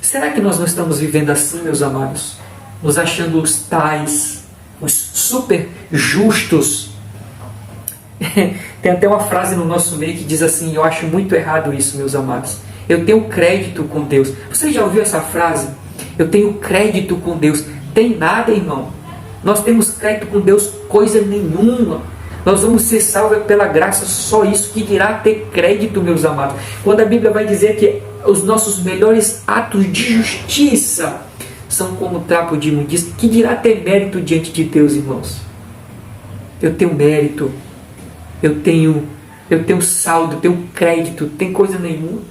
Será que nós não estamos vivendo assim, meus amados? Nos achando os tais, os super justos. Tem até uma frase no nosso meio que diz assim, eu acho muito errado isso, meus amados. Eu tenho crédito com Deus. Você já ouviu essa frase? Eu tenho crédito com Deus. Tem nada, irmão. Nós temos crédito com Deus, coisa nenhuma. Nós vamos ser salvos pela graça, só isso que dirá ter crédito, meus amados. Quando a Bíblia vai dizer que os nossos melhores atos de justiça são como trapo de imundícia, que dirá ter mérito diante de Deus, irmãos? Eu tenho mérito, eu tenho saldo, eu tenho crédito, tem coisa nenhuma.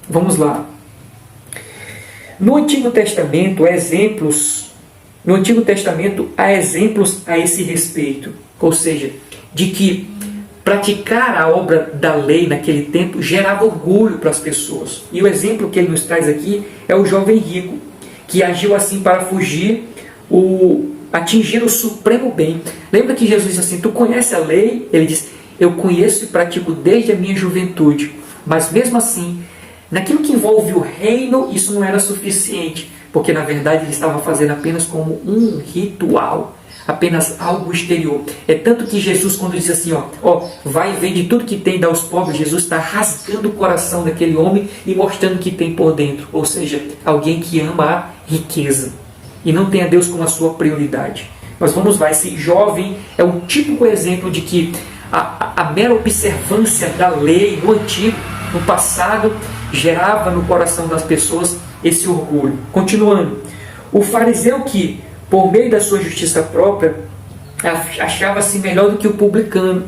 Vamos lá. No Antigo Testamento há exemplos a esse respeito. Ou seja, de que praticar a obra da lei naquele tempo gerava orgulho para as pessoas. E o exemplo que ele nos traz aqui é o jovem rico, que agiu assim para atingir o supremo bem. Lembra que Jesus disse assim, tu conhece a lei? Ele diz, eu conheço e pratico desde a minha juventude. Mas mesmo assim, naquilo que envolve o reino, isso não era suficiente. Porque na verdade ele estava fazendo apenas como um ritual. Apenas algo exterior. É tanto que Jesus, quando diz assim, vai e vende tudo que tem e dá aos pobres, Jesus está rasgando o coração daquele homem e mostrando o que tem por dentro. Ou seja, alguém que ama a riqueza e não tem a Deus como a sua prioridade. Mas vamos lá, esse jovem é um típico exemplo de que a mera observância da lei no antigo, no passado, gerava no coração das pessoas esse orgulho. Continuando, o fariseu que por meio da sua justiça própria, achava-se melhor do que o publicano.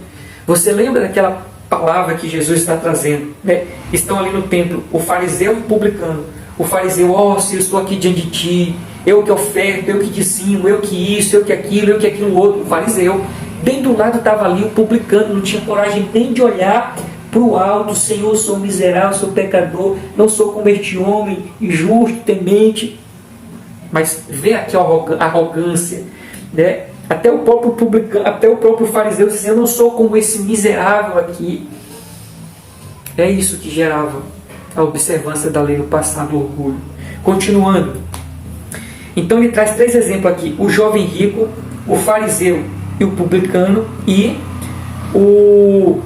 Você lembra daquela palavra que Jesus está trazendo? Né? Estão ali no templo, o fariseu e o publicano. O fariseu, se eu estou aqui diante de ti, eu que oferto, eu que dizimo, eu que isso, eu que aquilo outro. O fariseu. Bem do lado estava ali o publicano, não tinha coragem nem de olhar para o alto. Senhor, sou miserável, sou pecador, não sou como este homem, injusto, temente. Mas vê aqui a arrogância, né? Até o próprio publicano, até o próprio fariseu dizendo, eu não sou como esse miserável aqui. É isso que gerava a observância da lei no passado, o orgulho. Continuando. Então ele traz 3 exemplos aqui. O jovem rico, o fariseu e o publicano e o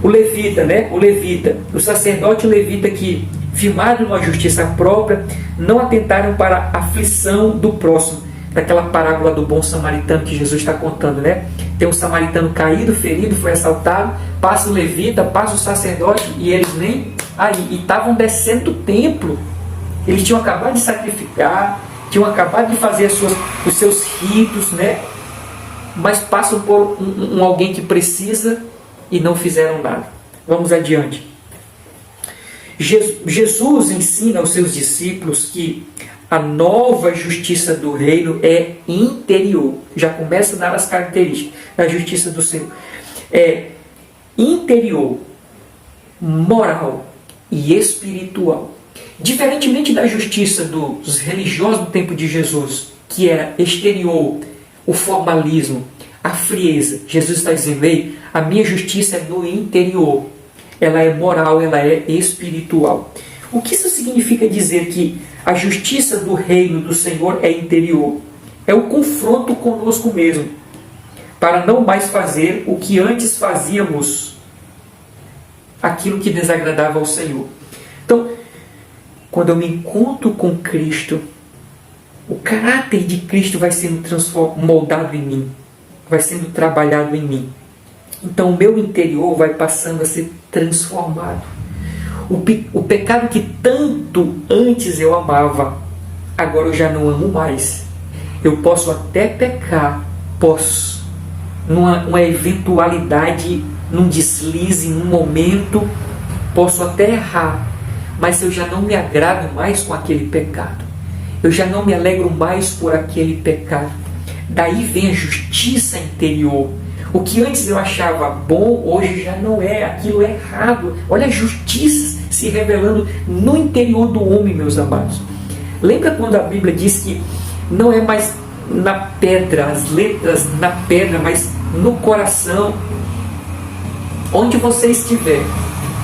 levita, né? O levita, o sacerdote levita que, firmado numa justiça própria, não atentaram para a aflição do próximo. Daquela parábola do bom samaritano que Jesus está contando, né? Tem um samaritano caído, ferido, foi assaltado, passa o levita, passa o sacerdote e eles nem aí. E estavam descendo do templo. Eles tinham acabado de sacrificar, tinham acabado de fazer os seus ritos, né? Mas passam por alguém que precisa e não fizeram nada. Vamos adiante. Jesus ensina aos seus discípulos que a nova justiça do reino é interior. Já começa a dar as características da justiça do Senhor. É interior, moral e espiritual. Diferentemente da justiça dos religiosos do tempo de Jesus, que era exterior, o formalismo, a frieza. Jesus está dizendo: ei, a minha justiça é no interior. Ela é moral, ela é espiritual. O que isso significa dizer que a justiça do reino do Senhor é interior? É o confronto conosco mesmo, para não mais fazer o que antes fazíamos, aquilo que desagradava ao Senhor. Então, quando eu me encontro com Cristo, o caráter de Cristo vai sendo moldado em mim, vai sendo trabalhado em mim. Então o meu interior vai passando a ser transformado. O pecado que tanto antes eu amava, agora eu já não amo mais. Eu posso até pecar, posso, numa eventualidade, num deslize, num momento, posso até errar, mas eu já não me agrado mais com aquele pecado. Eu já não me alegro mais por aquele pecado. Daí vem a justiça interior. O que antes eu achava bom, hoje já não é. Aquilo é errado. Olha a justiça se revelando no interior do homem, meus amados. Lembra quando a Bíblia diz que não é mais na pedra, as letras na pedra, mas no coração? Onde você estiver,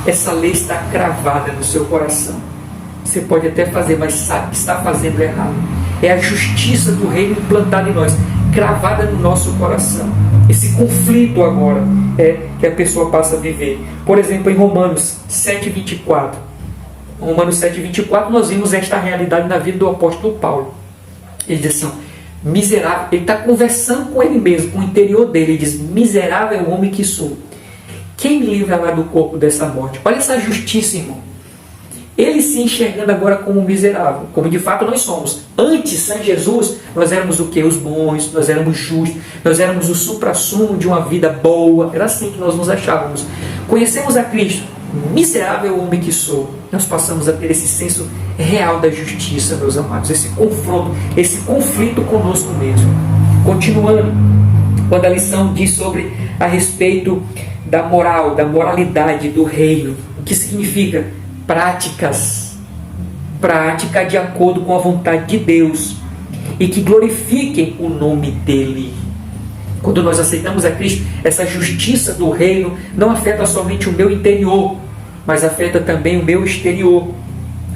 essa lei está cravada no seu coração. Você pode até fazer, mas sabe que está fazendo errado. É a justiça do reino implantada em nós, cravada no nosso coração. Esse conflito agora que a pessoa passa a viver. Por exemplo, em Romanos 7,24. Romanos 7,24 nós vimos esta realidade na vida do apóstolo Paulo. Ele diz assim: miserável, ele está conversando com ele mesmo, com o interior dele. Ele diz: miserável é o homem que sou. Quem me livrará do corpo dessa morte? Olha essa justiça, irmão. Ele se enxergando agora como miserável, como de fato nós somos. Antes, sem Jesus, nós éramos o quê? Os bons, nós éramos justos, nós éramos o suprassumo de uma vida boa. Era assim que nós nos achávamos. Conhecemos a Cristo, miserável o homem que sou. Nós passamos a ter esse senso real da justiça, meus amados. Esse confronto, esse conflito conosco mesmo. Continuando, quando a lição diz sobre a respeito da moral, da moralidade do reino. O que significa? Prática de acordo com a vontade de Deus e que glorifiquem o nome dele. Quando nós aceitamos a Cristo, essa justiça do reino não afeta somente o meu interior, mas afeta também o meu exterior.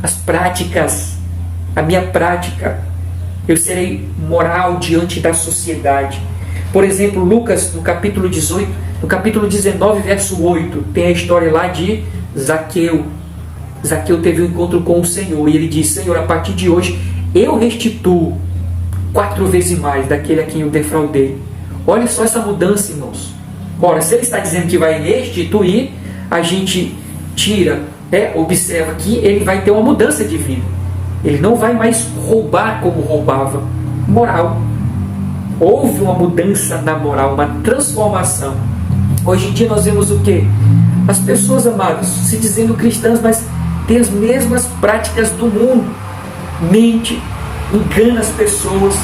As práticas, a minha prática, eu serei moral diante da sociedade. Por exemplo, Lucas, no capítulo 18, no capítulo 19, verso 8, tem a história lá de Zaqueu. Zaqueu teve um encontro com o Senhor e ele disse: Senhor, a partir de hoje eu restituo 4 vezes mais daquele a quem eu defraudei. Olha só essa mudança, irmãos. Ora, se ele está dizendo que vai restituir, a gente tira, observa que ele vai ter uma mudança de vida. Ele não vai mais roubar como roubava. Moral. Houve uma mudança na moral, uma transformação. Hoje em dia nós vemos o quê? As pessoas, amados, se dizendo cristãs, mas tem as mesmas práticas do mundo. Mente, engana as pessoas,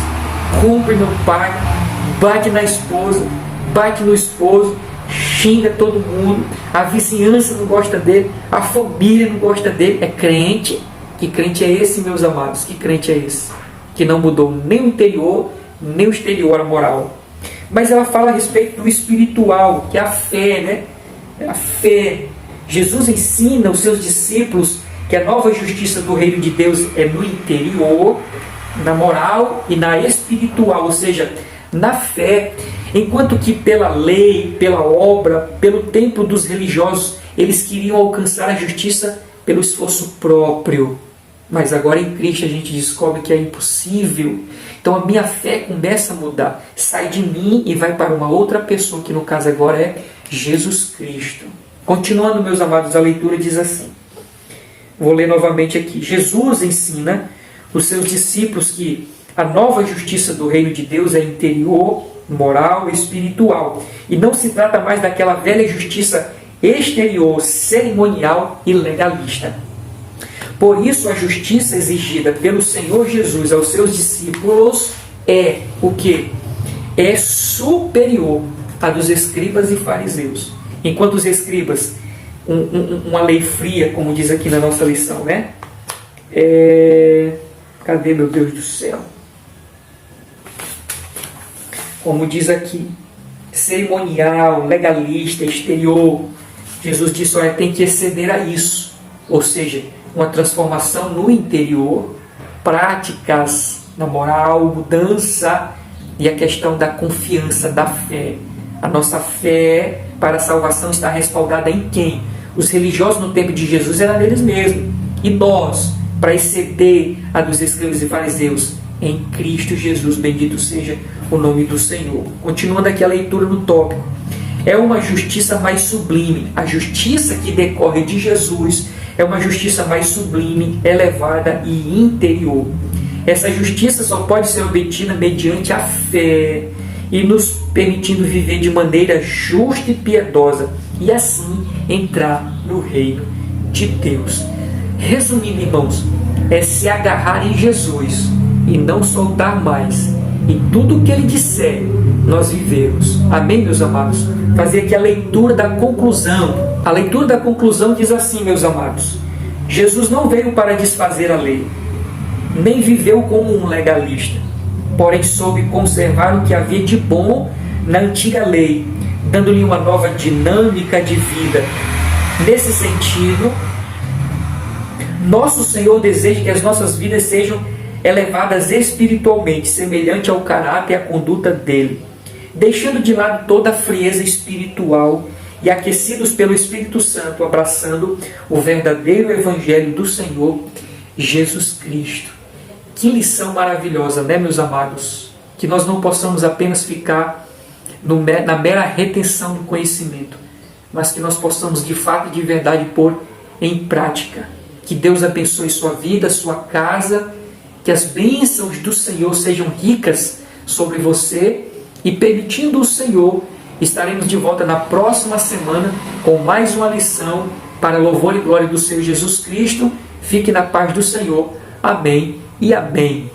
cumpre no pai, bate na esposa, bate no esposo, xinga todo mundo, a vizinhança não gosta dele, a família não gosta dele. É crente? Que crente é esse, meus amados? Que crente é esse? Que não mudou nem o interior, nem o exterior, a moral. Mas ela fala a respeito do espiritual, que é a fé, A fé. Jesus ensina aos seus discípulos que a nova justiça do reino de Deus é no interior, na moral e na espiritual, ou seja, na fé. Enquanto que pela lei, pela obra, pelo templo dos religiosos, eles queriam alcançar a justiça pelo esforço próprio. Mas agora em Cristo a gente descobre que é impossível. Então a minha fé começa a mudar. Sai de mim e vai para uma outra pessoa, que no caso agora é Jesus Cristo. Continuando, meus amados, a leitura diz assim. Vou ler novamente aqui. Jesus ensina os seus discípulos que a nova justiça do reino de Deus é interior, moral e espiritual. E não se trata mais daquela velha justiça exterior, cerimonial e legalista. Por isso, a justiça exigida pelo Senhor Jesus aos seus discípulos é o quê? É superior à dos escribas e fariseus. Enquanto os escribas, uma lei fria, como diz aqui na nossa lição, né? Cadê, meu Deus do céu? Como diz aqui, cerimonial, legalista, exterior. Jesus disse, olha, tem que exceder a isso. Ou seja, uma transformação no interior, práticas na moral, mudança e a questão da confiança, da fé. A nossa fé para a salvação está respaldada em quem? Os religiosos no tempo de Jesus eram eles mesmos. E nós, para exceder a dos escribas e fariseus, em Cristo Jesus, bendito seja o nome do Senhor. Continuando aqui a leitura no tópico. É uma justiça mais sublime. A justiça que decorre de Jesus é uma justiça mais sublime, elevada e interior. Essa justiça só pode ser obtida mediante a fé e nos permitindo viver de maneira justa e piedosa e assim entrar no reino de Deus. Resumindo, irmãos, é se agarrar em Jesus e não soltar mais. E tudo o que Ele disser, nós vivemos. Amém, meus amados? Fazer aqui a leitura da conclusão. A leitura da conclusão diz assim, meus amados. Jesus não veio para desfazer a lei, nem viveu como um legalista, porém soube conservar o que havia de bom na antiga lei, dando-lhe uma nova dinâmica de vida. Nesse sentido, nosso Senhor deseja que as nossas vidas sejam elevadas espiritualmente, semelhante ao caráter e à conduta dele, deixando de lado toda a frieza espiritual e aquecidos pelo Espírito Santo, abraçando o verdadeiro Evangelho do Senhor Jesus Cristo. Que lição maravilhosa, né, meus amados? Que nós não possamos apenas ficar na mera retenção do conhecimento, mas que nós possamos de fato e de verdade pôr em prática. Que Deus abençoe sua vida, sua casa, que as bênçãos do Senhor sejam ricas sobre você e, permitindo o Senhor, estaremos de volta na próxima semana com mais uma lição para louvor e glória do Senhor Jesus Cristo. Fique na paz do Senhor. Amém e amém.